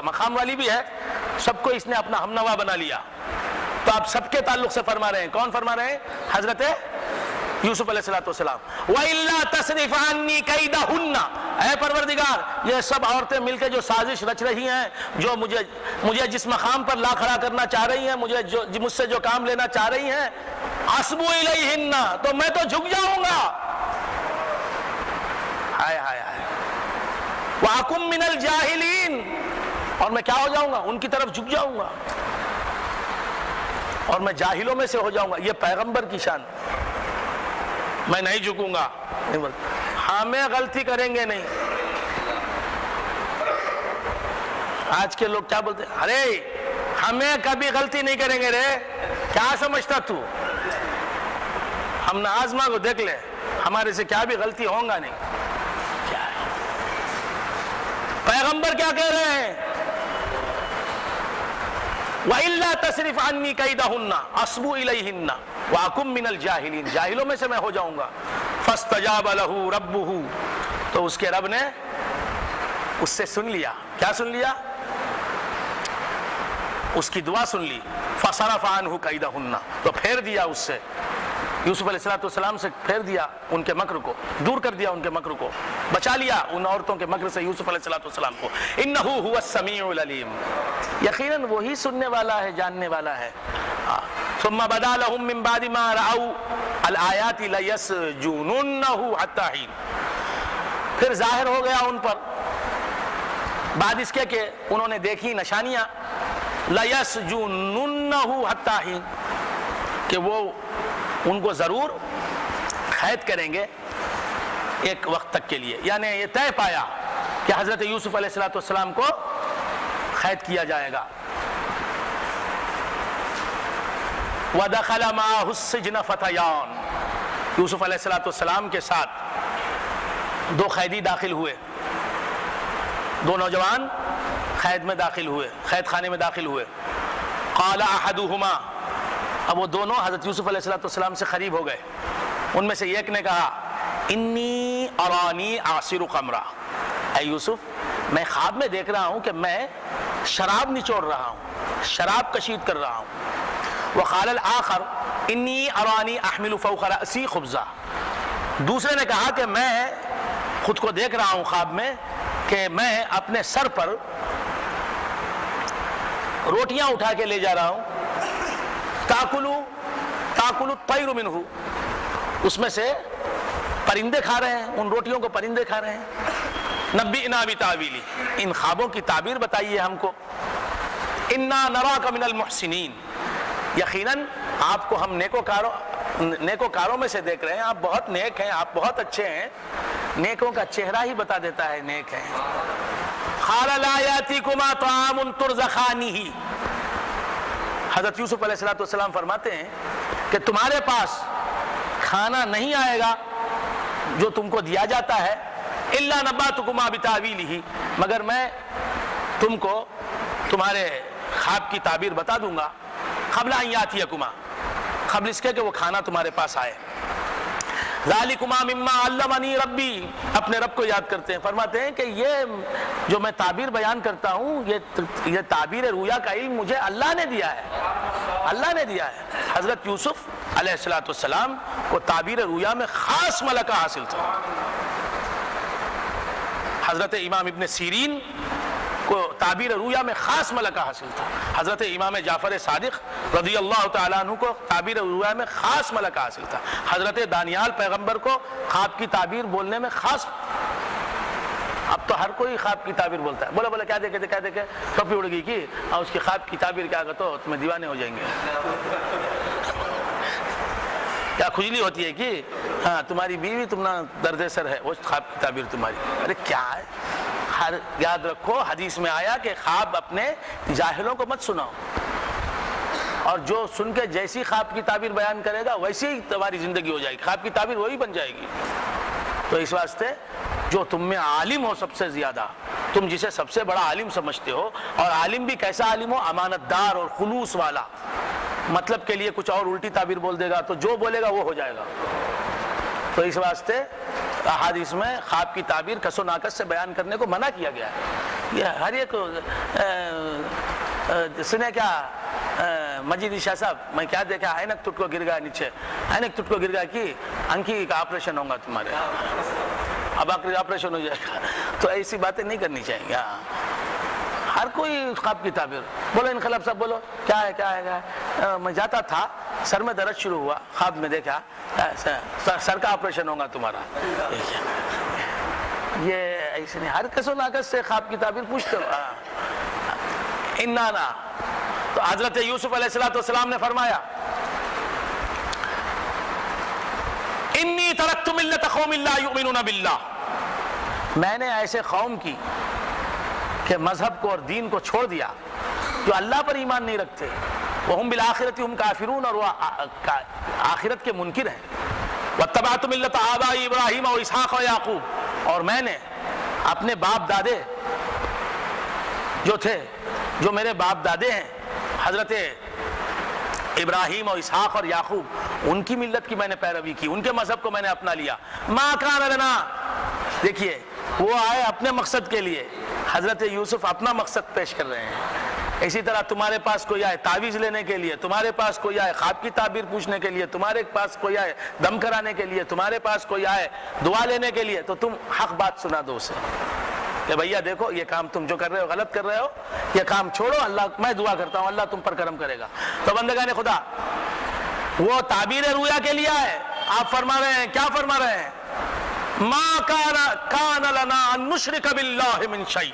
مقام والی بھی ہے، سب کو اس نے اپنا ہم نوا بنا لیا. تو آپ سب کے تعلق سے فرما رہے ہیں. کون فرما رہے ہیں؟ حضرت یوسف علیہ السلام. وَإِلَّا تَصْرِفْ عَنِّي كَيْدَهُنَّ. اے پروردگار، یہ سب عورتیں مل کے جو سازش رچ رہی ہیں، جو مجھے جس مقام پر لا کھڑا کرنا چاہ رہی ہیں، مجھ سے جو کام لینا چاہ رہی ہیں، أَصْبُ إِلَيْهِنَّ. تو میں تو جھک جاؤں گا. ہائے ہائے ہائے. وَأَكُن مِّنَ الْجَاهِلِينَ. اور میں کیا ہو جاؤں گا؟ ان کی طرف جھک جاؤں گا اور میں جاہلوں میں سے ہو جاؤں گا. یہ پیغمبر کی شان. میں نہیں جھکوں گا. ہمیں غلطی کریں گے نہیں. آج کے لوگ کیا بولتے ہیں؟ ارے ہمیں کبھی غلطی نہیں کریں گے. رے کیا سمجھتا تو؟ ہم نے آزما کو دیکھ لے، ہمارے سے کیا بھی غلطی ہوگا نہیں. کیا ہے؟ پیغمبر کیا کہہ رہے ہیں؟ وَإِلَّا تَصْرِفْ عَنِّي كَيْدَهُنَّ أَصْبُ إِلَيْهِنَّ وَأَكُن مِّنَ الْجَاهِلِينَ. جاہلوں میں سے میں ہو جاؤں گا. فَاسْتَجَابَ لَهُ رَبُّهُ. تو اس کے رب نے اس سے سن لیا. کیا سن لیا؟ اس کی دعا سن لی. فَصَرَفَ عَنْهُ كَيْدَهُنَّ. تو پھیر دیا اس سے، یوسف علیہ السلام سے پھیر دیا ان کے مکر کو، دور کر دیا ان کے مکر کو، بچا لیا ان عورتوں کے مکر سے یوسف علیہ السلام کو. إِنَّهُ هُوَ السَّمِيعُ الْعَلِيمُ. یقیناً وہی سننے والا ہے، جاننے والا ہے. ثُمَّ بَدَا لَهُم مِّن بَعْدِ مَا رَأَوْا الْآيَاتِ لَيَسْجُنُنَّهُ حَتَّىٰ حِينٍ. پھر ظاہر ہو گیا ان پر بعد اس کے کہ انہوں نے دیکھی نشانیاں. لَيَسْجُنُنَّهُ حَتَّىٰ حِينٍ کہ وہ ان کو ضرور قید کریں گے ایک وقت تک کے لیے. یعنی یہ طے پایا کہ حضرت یوسف علیہ السلام کو قید کیا جائے گا. وَدَخَلَ مَعَهُ السِّجْنَ فَتَيَانِ. یوسف علیہ السلام کے ساتھ دو قیدی داخل ہوئے، دو نوجوان قید میں داخل ہوئے، قید خانے میں داخل ہوئے. قَالَ أَحَدُهُمَا. اب وہ دونوں حضرت یوسف علیہ السلام سے قریب ہو گئے. ان میں سے ایک نے کہا انی ارانی عاصر خمرہ، اے یوسف میں خواب میں دیکھ رہا ہوں کہ میں شراب نچوڑ رہا ہوں، شراب کشید کر رہا ہوں۔ وقال الآخر انی ارانی احمل فوق رأسی خبزہ، دوسرے نے کہا کہ میں خود کو دیکھ رہا ہوں خواب میں کہ میں اپنے سر پر روٹیاں اٹھا کے لے جا رہا ہوں، تاکلو الطیر منہ، اس میں سے پرندے کھا رہے ہیں، ان روٹیوں کو پرندے کھا رہے ہیں۔ نبئنا بتاویلی، ان خوابوں کی تعبیر بتائیے ہم کو۔ انا نراک من المحسنین، یقیناً آپ کو ہم نیکوکاروں میں سے دیکھ رہے ہیں، آپ بہت نیک ہیں، آپ بہت اچھے ہیں، نیکوں کا چہرہ ہی بتا دیتا ہے نیک ہیں۔ قال لا یاتیکما طعام ترزقانہ، حضرت یوسف علیہ السلام فرماتے ہیں کہ تمہارے پاس کھانا نہیں آئے گا جو تم کو دیا جاتا ہے، الا نباتکما بتاویلہ، مگر میں تم کو تمہارے خواب کی تعبیر بتا دوں گا، قبل ان یاتیکما، قبل اس کے کہ وہ کھانا تمہارے پاس آئے۔ ذالکما مما علمنی ربی، اپنے رب کو یاد کرتے ہیں، فرماتے ہیں کہ یہ جو میں تعبیر بیان کرتا ہوں، یہ تعبیر رویا کا علم مجھے اللہ نے دیا ہے، اللہ نے دیا ہے۔ حضرت یوسف علیہ السلام کو تعبیر رویا میں خاص ملکہ حاصل تھا۔ حضرت امام ابن سیرین کو تعبیر رویا میں خاص ملکہ حاصل تھا۔ حضرت امام جعفر صادق رضی اللہ تعالیٰ عنہ کو تعبیر رویا میں خاص ملکہ حاصل تھا۔ حضرت دانیال پیغمبر کو خواب کی تعبیر بولنے میں خاص، اب تو ہر کوئی خواب کی تعبیر بولتا ہے، بولا کیا دیکھے کیا دیکھے، ٹوپی اڑ گئی کی اور اس کی خواب کی تعبیر کیا کہتا ہو تمہیں دیوانے ہو جائیں گے۔ کیا کھجلی ہوتی ہے کہ ہاں تمہاری بیوی تمہارا درد سر ہے، وہ خواب کی تعبیر تمہاری، ارے کیا ہے، ہر یاد رکھو حدیث میں آیا کہ خواب اپنے جاہلوں کو مت سناؤ، اور جو سن کے جیسی خواب کی تعبیر بیان کرے گا ویسی ہی تمہاری زندگی ہو جائے گی، خواب کی تعبیر وہی بن جائے گی۔ تو اس واسطے جو تم میں عالم ہو سب سے زیادہ، تم جسے سب سے بڑا عالم سمجھتے ہو، اور عالم بھی کیسا عالم ہو، امانت دار اور خلوص والا، مطلب کے لیے کچھ اور الٹی تعبیر بول دے گا تو جو بولے گا وہ ہو جائے گا۔ تو اس واسطے احادیث میں خواب کی تعبیر کس و ناقص سے بیان کرنے کو منع کیا گیا ہے۔ یہ ہر ایک سنے کیا مجید شاہ صاحب، میں کیا دیکھا، اینک ٹوٹ کو گر گیا نیچے، اینک ٹوٹ کو گر گیا کہ انکی کا آپریشن ہوگا تمہارے، اب آپریشن ہو جائے گا، تو ایسی باتیں نہیں کرنی چاہیے۔ ہر کوئی خواب کی تعبیر بولو، انقلاب صاحب بولو کیا ہے کیا ہے۔ میں جاتا تھا، سر میں درد شروع ہوا، خواب میں دیکھا سر کا آپریشن ہوگا تمہارا، یہ ایسے نہیں، ہر کس و ناقص سے خواب کی تعبیر پوچھتے ہو۔ انانا، تو حضرت یوسف علیہ السلام نے فرمایا انی ترکت ملت قوم لا یؤمنون باللہ، میں نے ایسے قوم کی کہ مذہب کو اور دین کو چھوڑ دیا جو اللہ پر ایمان نہیں رکھتے، وہم بالآخرۃ ہم کافرون، اور وہ آخرت کے منکر ہیں۔ واتبعت ملت آبائی ابراہیم و اسحاق و یعقوب، اور میں نے اپنے باپ دادے جو تھے، جو میرے باپ دادے ہیں، حضرت ابراہیم اور اسحاق اور یعقوب، ان کی ملت کی میں نے پیروی کی، ان کے مذہب کو میں نے اپنا لیا۔ ما کان لنا، دیکھیے وہ آئے اپنے مقصد کے لیے، حضرت یوسف اپنا مقصد پیش کر رہے ہیں۔ اسی طرح تمہارے پاس کوئی آئے تعویذ لینے کے لیے، تمہارے پاس کوئی آئے خواب کی تعبیر پوچھنے کے لیے، تمہارے پاس کوئی آئے دم کرانے کے لیے، تمہارے پاس کوئی آئے دعا لینے کے لیے، تو تم حق بات سنا دو اسے کہ بھیا دیکھو یہ کام تم جو کر رہے ہو غلط کر رہے ہو، یہ کام چھوڑو، اللہ میں دعا کرتا ہوں اللہ تم پر کرم کرے گا۔ تو بندگان خدا، وہ تعبیر رویا کے لیے ہے، آپ فرما رہے ہیں، کیا فرما رہے ہیں؟ ما کان لنا ان نشرک باللہ من شیء،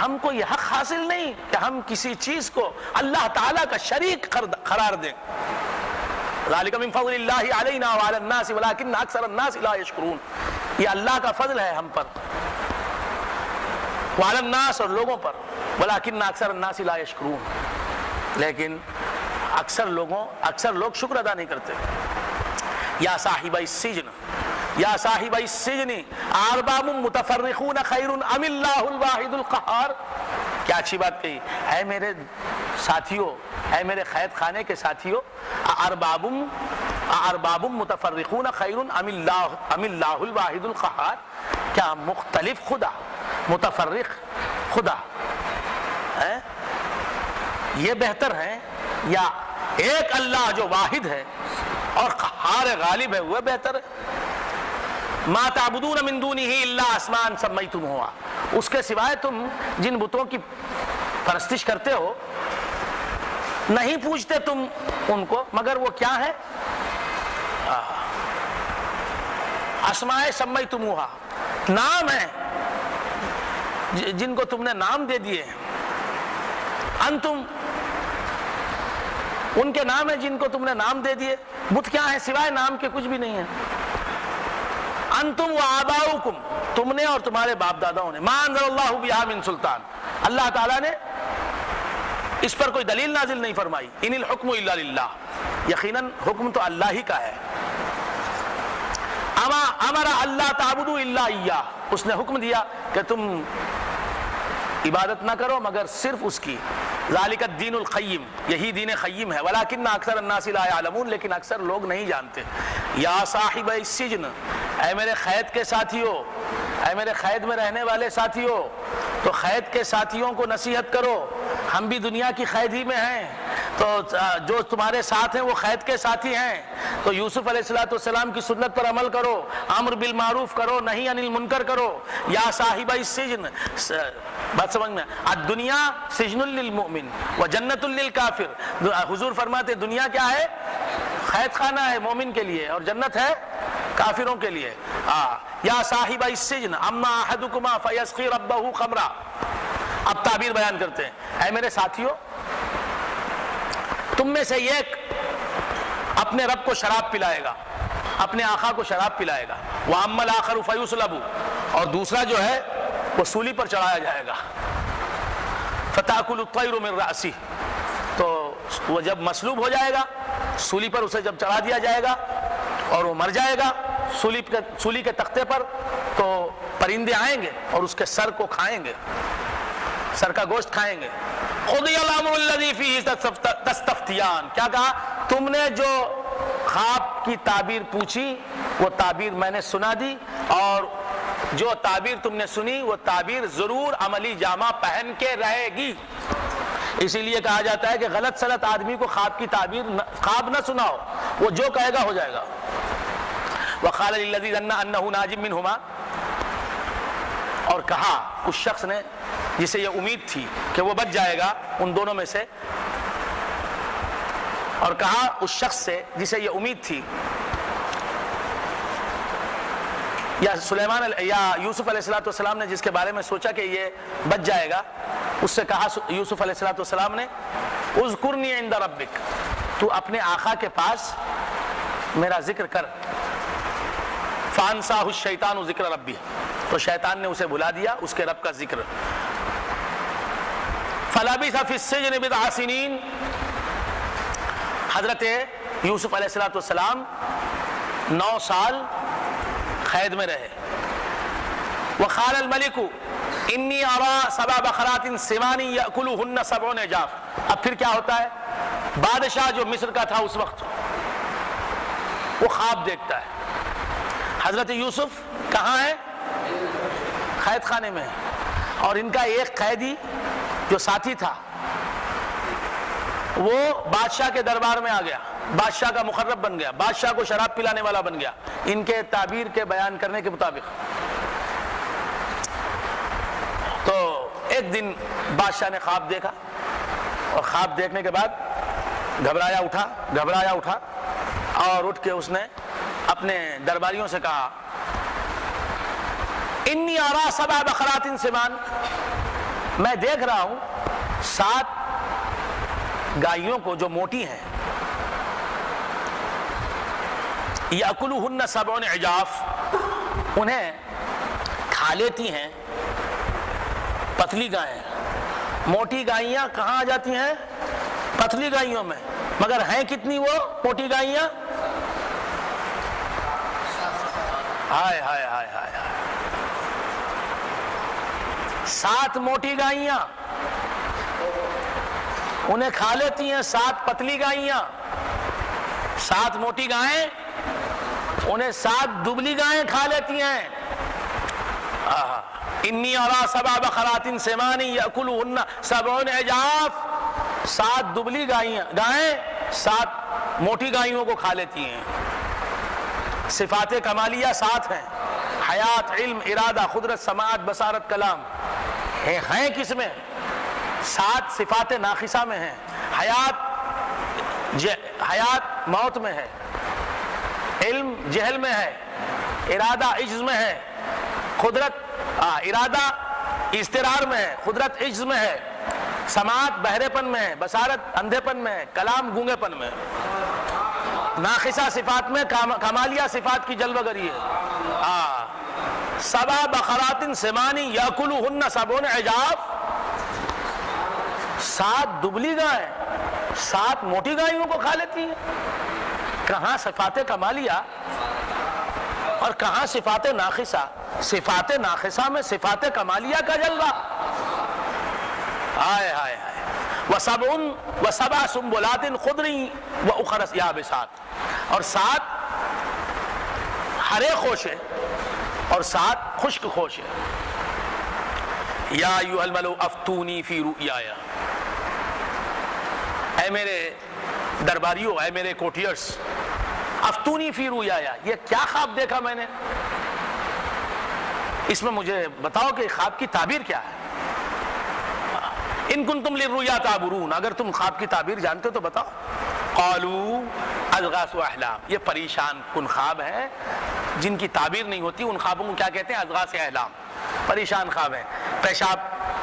ہم کو یہ حق حاصل نہیں کہ ہم کسی چیز کو اللہ تعالیٰ کا شریک قرار دیں۔ ذالک من فضل اللہ علینا وعلی الناس ولکن اکثر الناس لا یشکرون، یہ اللہ کا فضل ہے ہم پر، وعلی الناس، اور لوگوں پر، ولکن اکثر الناس لا یشکرون، لیکن اکثر لوگ شکر ادا نہیں کرتے۔ یا صاحب السجن، یا صاحب السجن ارباب متفرقون خیر ام اللہ الواحد القہار، کیا اچھی بات کہی، اے میرے ساتھیوں، اے میرے قید خانے کے ساتھیوں، ارباب متفرقون خیر ام اللہ الواحد القہار، کیا مختلف خدا، متفرق خدا یہ بہتر ہے یا ایک اللہ جو واحد ہے اور قہار غالب ہے وہ بہتر ہے؟ ما تعبدون من دونہ الا اسماء سمیتموہا، اس کے سوائے تم جن بتوں کی پرستش کرتے ہو نہیں پوچھتے تم ان کو، مگر وہ کیا ہے؟ اسماء سمیتموہا، نام ہے جن کو تم نے نام دے دیے ہیں، انتم، ان کے نام ہیں جن کو تم نے نام دے دیے، بت کیا ہے سوائے نام کے کچھ بھی نہیں ہے۔ انتم و آباؤکم، تم نے اور تمہارے باپ داداؤں نے، ما انزل اللہ بہا من سلطان، اللہ تعالیٰ نے اس پر کوئی دلیل نازل نہیں فرمائی، ان الحکم الا للہ، یقیناً حکم تو اللہ ہی کا ہے۔ امر اللہ تعبدوا الا ایہ، اس نے حکم دیا کہ تم عبادت نہ کرو مگر صرف اس کی، ذالک الدین القیم، یہی دین قیم ہے، ولکن اکثر الناس لا یعلمون، لیکن اکثر لوگ نہیں جانتے۔ یا صاحب السجن، اے میرے قید کے ساتھیو، اے میرے قید میں رہنے والے ساتھیو، تو قید کے ساتھیوں کو نصیحت کرو، ہم بھی دنیا کی قید ہی میں ہیں، تو جو تمہارے ساتھ ہیں وہ قید کے ساتھی ہیں، تو یوسف علیہ السلام کی سنت پر عمل کرو، امر بالمعروف کرو، نہی عن المنکر کرو۔ یا صاحب السجن، بات سمجھ میں، الدنیا سجن للمؤمن و جنت للکافر، حضور فرماتے دنیا کیا ہے؟ قید خانہ ہے مومن کے لیے اور جنت ہے کافروں کے لیے۔ یا صاحب السجن اما احدکما فیسقی ربہ خمرا، اب تعبیر بیان کرتے ہیں، اے میرے ساتھیو تم میں سے ایک اپنے رب کو شراب پلائے گا، اپنے آقا کو شراب پلائے گا، وَأَمَّا الْآخَرُ فَيُصْلَبُ، اور دوسرا جو ہے وہ سولی پر چڑھایا جائے گا، فَتَأْكُلُ الطَّيْرُ مِنْ رَأْسِهِ، تو وہ جب مصلوب ہو جائے گا، سولی پر اسے جب چڑھا دیا جائے گا اور وہ مر جائے گا سولی کے تختے پر، تو پرندے آئیں گے اور اس کے سر کو کھائیں گے، سر کا گوشت کھائیں گے۔ قُضِيَ الْأَمْرُ الَّذِي فِيهِ تَسْتَفْتِيَانِ، کیا کہا؟ تم نے جو خواب کی تعبیر پوچھی وہ تعبیر میں نے سنا دی، اور جو تعبیر تم نے سنی وہ تعبیر ضرور عملی جامہ پہن کے رہے گی۔ اسی لیے کہا جاتا ہے کہ غلط سلط آدمی کو خواب کی تعبیر خواب نہ سناؤ، وہ جو کہے گا ہو جائے گا۔ وَقَالَ لِلَّذِي ظَنَّ أَنَّهُ نَاجٍ مِّنْهُمَا، اور کہا اس شخص نے جسے یہ امید تھی کہ وہ بچ جائے گا ان دونوں میں سے، اور کہا اس شخص سے جسے یہ امید تھی، یا یوسف علیہ السلام نے جس کے بارے میں سوچا کہ یہ بچ جائے گا، اس سے کہا یوسف علیہ السلام نے، اذکرنی عند ربک، تو اپنے آقا کے پاس میرا ذکر کر، فانساہ الشیطان ذکر ربی، تو شیطان نے اسے بھلا دیا اس کے رب کا ذکر۔ فلبث فی السجن بضع سنین، حضرت یوسف علیہ السلام 9 سال قید میں رہے۔ وقال الملک انی ارى 7 بقرات سمان یأکلہن 7 عجاف، اب پھر کیا ہوتا ہے؟ بادشاہ جو مصر کا تھا اس وقت وہ خواب دیکھتا ہے، حضرت یوسف کہاں ہے؟ قید خانے میں ہے، اور ان کا ایک قیدی جو ساتھی تھا وہ بادشاہ کے دربار میں آ گیا، بادشاہ کا مقرب بن گیا، بادشاہ کو شراب پلانے والا بن گیا، ان کے تعبیر کے بیان کرنے کے مطابق۔ تو ایک دن بادشاہ نے خواب دیکھا، اور خواب دیکھنے کے بعد گھبرایا اٹھا، اور اٹھ کے اس نے اپنے درباریوں سے کہا، انی ارى 7 بقرات سمان، میں دیکھ رہا ہوں 7 گائیوں کو جو موٹی ہیں، یأکلہن 7 عجاف، انہیں کھا لیتی ہیں پتلی گائیں۔ موٹی گائیاں کہاں آ جاتی ہیں؟ پتلی گائیوں میں، مگر ہیں کتنی وہ موٹی گائیاں؟ ہائے ہائے ہائے ہائے، 7 موٹی گائیاں انہیں کھا لیتی ہیں 7 پتلی گائیاں۔ 7 موٹی گائیں انہیں 7 دبلی گائیں کھا لیتی ہیں. انی اریٰ 7 بقرات سمان یأکلہن 7 عجاف. 7 دبلی گائیں 7 موٹی گائیوں کو کھا لیتی ہیں. صفات کمالیہ 7 ہیں: حیات، علم، ارادہ، قدرت، سماعت، بصارت، کلام. ہیں کس میں؟ 7 صفات ناقصہ میں ہیں. حیات موت میں ہے، علم جہل میں ہے، ارادہ عجز میں ہے، قدرت ارادہ اضطرار میں ہے، قدرت عجز میں ہے، سماعت بہرے پن میں ہے، بصارت اندھے پن میں ہے، کلام گونگے پن میں ہے. ناقصہ صفات میں کمالیہ صفات کی جلوہ گری ہے. 7 بقرات سمان یأکلہن 7 عجاف. 7 دبلی گائیں 7 موٹی گائیوں کو کھا لیتی ہیں. کہاں صفات کمالیہ اور کہاں صفات ناقصہ؟ صفات ناقصہ میں صفات کمالیہ کا جلوہ. ہائے ہائے ہائے. وَسَبْعَ سُنبُلَاتٍ خُضْرٍ وَأُخَرَ يَابِسَاتٍ. اور 7 ہرے خوشے اور 7 خشک خوشے. یا ایھا الملؤ افتونی فی رؤیایا. اے میرے درباریوں، اے میرے کوٹیرز، افتونی فی رؤیایا، یہ کیا خواب دیکھا میں نے، اس میں مجھے بتاؤ کہ خواب کی تعبیر کیا ہے. ان کنتم للرؤیا تعبرون، اگر تم خواب کی تعبیر جانتے ہو تو بتاؤ. قالوا اضغاث احلام. یہ پریشان کن خواب ہیں جن کی تعبیر نہیں ہوتی. ان خوابوں کو کیا کہتے ہیں؟ اضغاث احلام. پریشان خواب ہیں. پیشاب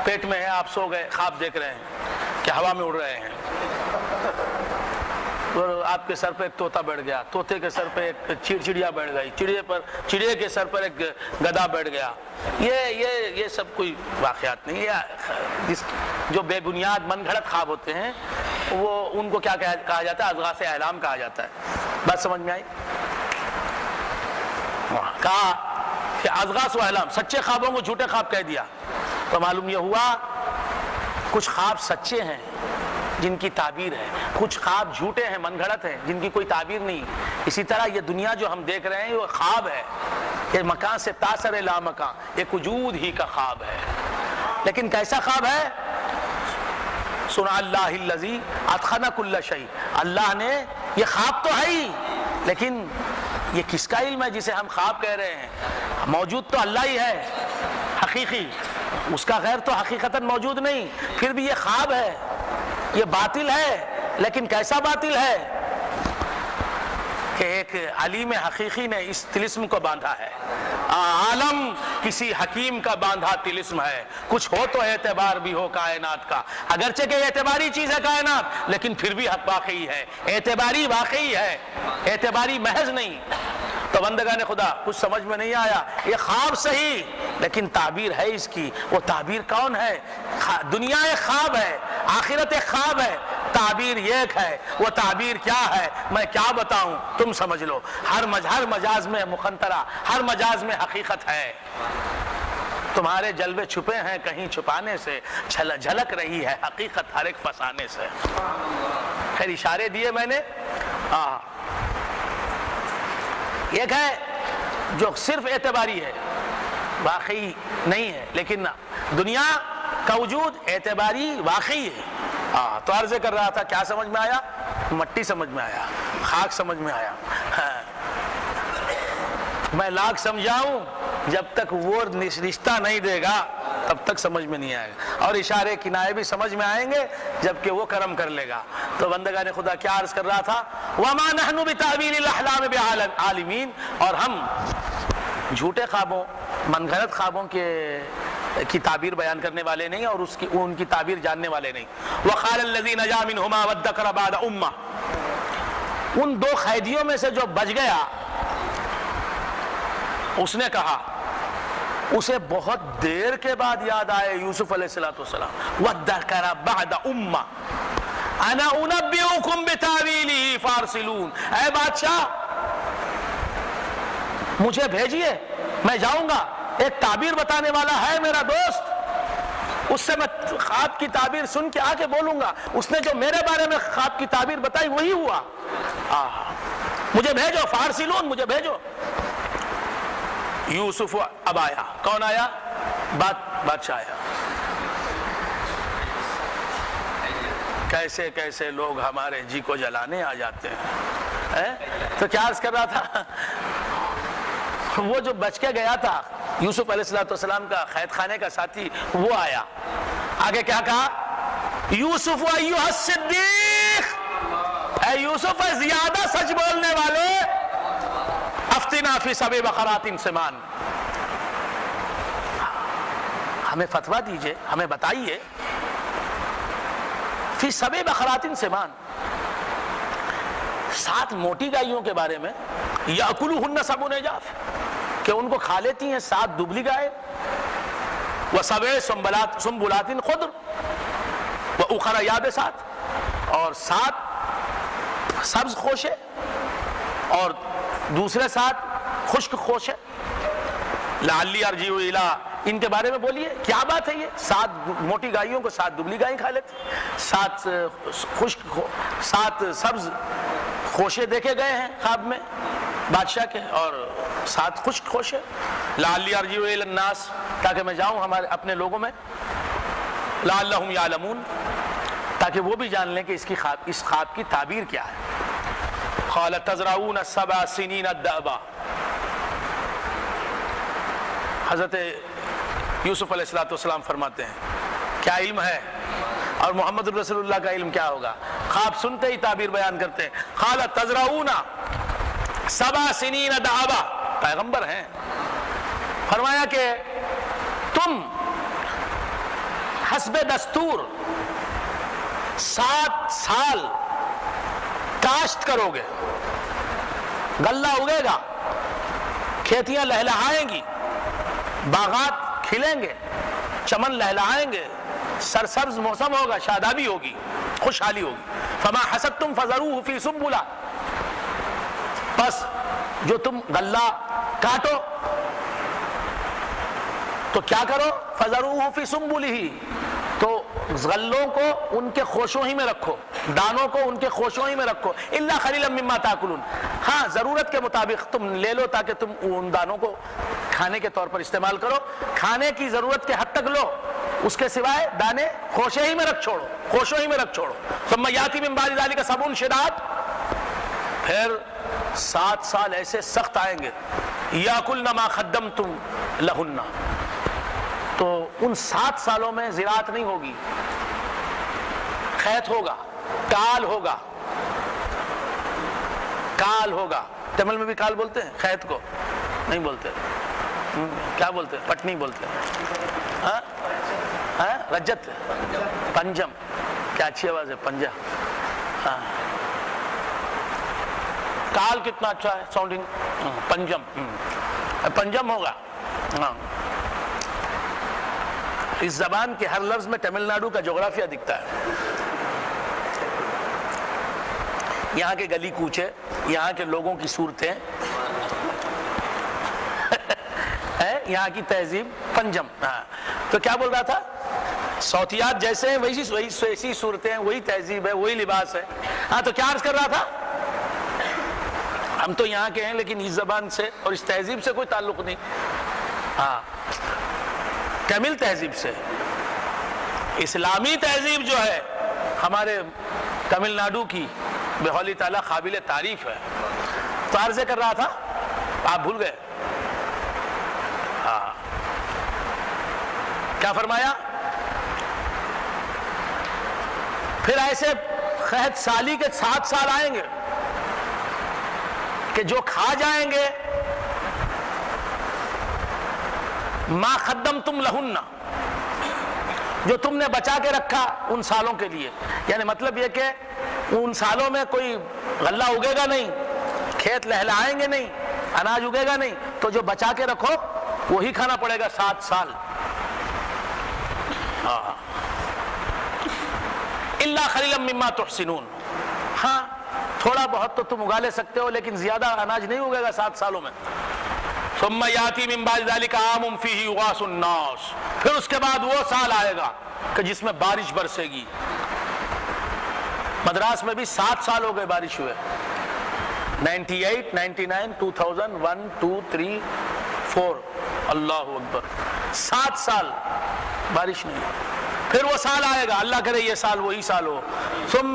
پیٹ میں ہے، آپ سو گئے، خواب دیکھ رہے ہیں کہ ہوا میں اڑ رہے ہیں، اور آپ کے سر پہ ایک طوطا بیٹھ گیا، طوطے کے سر پہ ایک چڑیا بیٹھ گئی، چڑیے کے سر پر ایک گدھا بیٹھ گیا. یہ سب کوئی واقعات نہیں. یہ جو بے بنیاد من گھڑت خواب ہوتے ہیں وہ ان کو کیا کہا جاتا ہے؟ اضغاث احلام کہا جاتا ہے. بات سمجھ میں آئی؟ کہا کہ اضغاث احلام، سچے خوابوں کو جھوٹے خواب کہہ دیا. تو معلوم یہ ہوا کچھ خواب سچے ہیں جن کی تعبیر ہے، کچھ خواب جھوٹے ہیں، من گھڑت ہیں، جن کی کوئی تعبیر نہیں. اسی طرح یہ دنیا جو ہم دیکھ رہے ہیں وہ خواب ہے. یہ مکان سے تاثر لا مکان، ایک وجود ہی کا خواب ہے. لیکن کیسا خواب ہے؟ سنا اللہ الذی اتقن کل شیء. اللہ نے، یہ خواب تو ہے ہی، لیکن یہ کس کا علم ہے جسے ہم خواب کہہ رہے ہیں؟ موجود تو اللہ ہی ہے حقیقی، اس کا غیر تو حقیقتاً موجود نہیں. پھر بھی یہ خواب ہے، یہ باطل ہے. لیکن کیسا باطل ہے کہ ایک علیم حقیقی نے اس طلسم کو باندھا ہے. عالم کسی حکیم کا باندھا طلسم ہے. کچھ ہو تو اعتبار بھی ہو کائنات کا، اگرچہ کہ اعتباری چیز ہے کائنات، لیکن پھر بھی حق واقعی ہے، اعتباری واقعی ہے، اعتباری محض نہیں. تو بندگان خدا کچھ سمجھ میں نہیں آیا. یہ خواب صحیح لیکن تعبیر ہے اس کی. وہ تعبیر کون ہے؟ دنیا ایک خواب ہے، آخرت ایک خواب ہے، تعبیر ایک ہے. وہ تعبیر کیا ہے میں کیا بتاؤں، تم سمجھ لو. ہر مجاز میں مخنطرہ، ہر مجاز میں حقیقت ہے. تمہارے جلوے چھپے ہیں کہیں چھپانے سے، جھلک رہی ہے حقیقت ہر ایک فسانے سے. خیر اشارے دیے میں نے. ایک ہے جو صرف اعتباری ہے، واقعی نہیں ہے، لیکن دنیا کا وجود اعتباری واقعی ہے. تو عرض کر رہا تھا، کیا سمجھ میں آیا؟ مٹی سمجھ میں آیا، خاک سمجھ میں آیا. میں لاکھ سمجھاؤں جب تک وہ رشتہ نہیں دے گا تب تک سمجھ میں نہیں آئے گا. اور اشارے کنائے بھی سمجھ میں آئیں گے جبکہ وہ کرم کر لے گا. تو بندگان خدا کیا عرض کر رہا تھا؟ وَمَا نَحْنُ بِتَأْوِيلِ الْأَحْلَامِ بِعَالِمِينَ. اور ہم جھوٹے خوابوں، من گھڑت خوابوں کی تعبیر بیان کرنے والے نہیں اور ان کی تعبیر جاننے والے نہیں. وَقَالَ الَّذِي نَجَا مِنْهُمَا وَادَّكَرَ بَعْدَ أُمَّةٍ. ان 2 قیدیوں میں سے جو بچ گیا اس نے کہا، اسے بہت دیر کے بعد یاد آئے یوسف علیہ السلام. وَادَّكَرَ بَعْدَ أُمَّةٍ أَنَا أُنَبِّئُكُمْ بِتَأْوِيلِهِ فَأَرْسِلُونِ. اے بادشاہ مجھے بھیجیے، میں جاؤں گا. ایک تعبیر بتانے والا ہے میرا دوست، اس سے میں خواب کی تعبیر سن کے آ کے بولوں گا. اس نے جو میرے بارے میں خواب کی تعبیر بتائی وہی ہوا. مجھے بھیجو، فارسلون مجھے بھیجو۔ یوسف اب آیا، کون آیا؟ بادشاہ آیا۔ کیسے کیسے لوگ ہمارے جی کو جلانے آ جاتے ہیں۔ تو کیا عرض کر رہا تھا، وہ جو بچ کے گیا تھا یوسف علیہ السلام کا قید خانے کا ساتھی، وہ آیا، آگے کیا کہا؟ یوسف ایھا الصدیق، اے یوسف زیادہ سچ بولنے والے، افتنا فی سبع بقرات سمان، ہمیں فتویٰ دیجئے، ہمیں بتائیے فی سبع بقرات سمان، 7 موٹی گائیوں کے بارے میں، یأکلوہن سبع عجاف، کہ ان کو کھا لیتی ہیں 7 دبلی گائے، وسبع سنبلات خضر واخر یابسات، اور 7 سبز خوشے اور دوسرے 7 خشک خوشے، لعلی ارجع الی، ان کے بارے میں بولیے کیا بات ہے یہ؟ 7 موٹی گائیوں کو 7 دبلی گائیں کھا لیتی، 7 خشک 7 سبز خوشے دیکھے گئے ہیں خواب میں بادشاہ کے، اور 7 خشک خوشے، لعلی ارجع الی الناس، تاکہ میں جاؤں ہمارے اپنے لوگوں میں، لعلہم یعلمون، تاکہ وہ بھی جان لیں کہ اس خواب کی تعبیر کیا ہے۔ قال تزرعون 7 سنین دأبا، حضرت یوسف علیہ السلام فرماتے ہیں کیا علم ہے، اور محمد رسول اللہ کا علم کیا ہوگا، خواب سنتے ہی تعبیر بیان کرتے ہیں۔ قال تزرعون 7 سنین دأبا، پیغمبر ہیں، فرمایا کہ تم حسب دستور 7 سال کاشت کرو گے، غلہ اگے گا، کھیتیاں لہلہائیں گی، باغات کھلیں گے، چمن لہلہائیں گے، سرسبز موسم ہوگا، شادابی ہوگی، خوشحالی ہوگی۔ فما حصدتم فذروه فی سنبلہ، بس جو تم غلہ کاٹو تو کیا کرو، فذروه فی سنبلہ، تو غلوں کو ان کے خوشوں ہی میں رکھو، دانوں کو ان کے خوشوں ہی میں رکھو، الا قلیلا مما تاکلون، ہاں ضرورت کے مطابق تم لے لو تاکہ تم ان دانوں کو کھانے کے طور پر استعمال کرو، کھانے کی ضرورت کے حد تک لو، اس کے سوائے دانے خوشے ہی میں رکھ چھوڑو، خوشوں ہی میں رکھ چھوڑو۔ ثم یاتی من بعد ذلک سبع شداد، پھر 7 سال ایسے سخت آئیں گے، یاکلن ما قدمتم لہن، تو ان 7 سالوں میں زراعت نہیں ہوگی، خیت ہوگا، کال ہوگا، کال ہوگا، تمل میں بھی کال بولتے ہیں، خیت کو نہیں بولتے، کیا بولتے ہیں؟ پٹنی بولتے ہیں، ہاں رجت، پنجم، کیا اچھی آواز ہے، پنجا، ہاں کال کتنا اچھا ہے ساؤنڈنگ، پنجم، پنجم ہوگا، ہاں۔ اس زبان کے ہر لفظ میں تمل ناڈو کا جغرافیہ دکھتا ہے، یہاں کے گلی کوچے، یہاں کے لوگوں کی صورتیں، یہاں کی تہذیب، پنجم، ہاں۔ تو کیا بول رہا تھا، صوتیات جیسے ہیں ویسی صورتیں ہیں، وہی تہذیب ہے، وہی لباس ہے، ہاں۔ تو کیا عرض کر رہا تھا، ہم تو یہاں کے ہیں لیکن اس زبان سے اور اس تہذیب سے کوئی تعلق نہیں، ہاں، تمل تہذیب سے۔ اسلامی تہذیب جو ہے ہمارے تمل ناڈو کی بحول تعالیٰ قابل تعریف ہے۔ تو عرض کر رہا تھا، آپ بھول گئے، ہاں، کیا فرمایا، پھر ایسے قحط سالی کے 7 سال آئیں گے کہ جو کھا جائیں گے ما قدمتم لہن، جو تم نے بچا کے رکھا ان سالوں کے لیے، یعنی مطلب یہ کہ ان سالوں میں کوئی غلہ اگے گا نہیں، کھیت لہلائیں گے نہیں، اناج اگے گا نہیں، تو جو بچا کے رکھو وہی کھانا پڑے گا 7 سال، الا قلیلا مما تحسنون، ہاں تھوڑا بہت تو تم اگا لے سکتے ہو لیکن زیادہ اناج نہیں اگے گا 7 سالوں میں۔ ثم یاتی من بعد ذلک عام فیہ یغاث الناس، پھر اس کے بعد وہ سال آئے گا کہ جس میں بارش برسے گی۔ مدراس میں بھی 7 سال ہو گئے بارش ہوئے، 98 99 2000 1 2 3 4 اللہ اکبر 7 سال بارش نہیں ہے. پھر وہ سال آئے گا، اللہ کرے یہ سال وہی سال ہو. ثم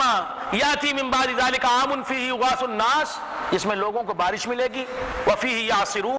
یاتی من بعد ذلک عام فیہ یغاث الناس، اس میں لوگوں کو بارش ملے گی. وفیہ یعصرون،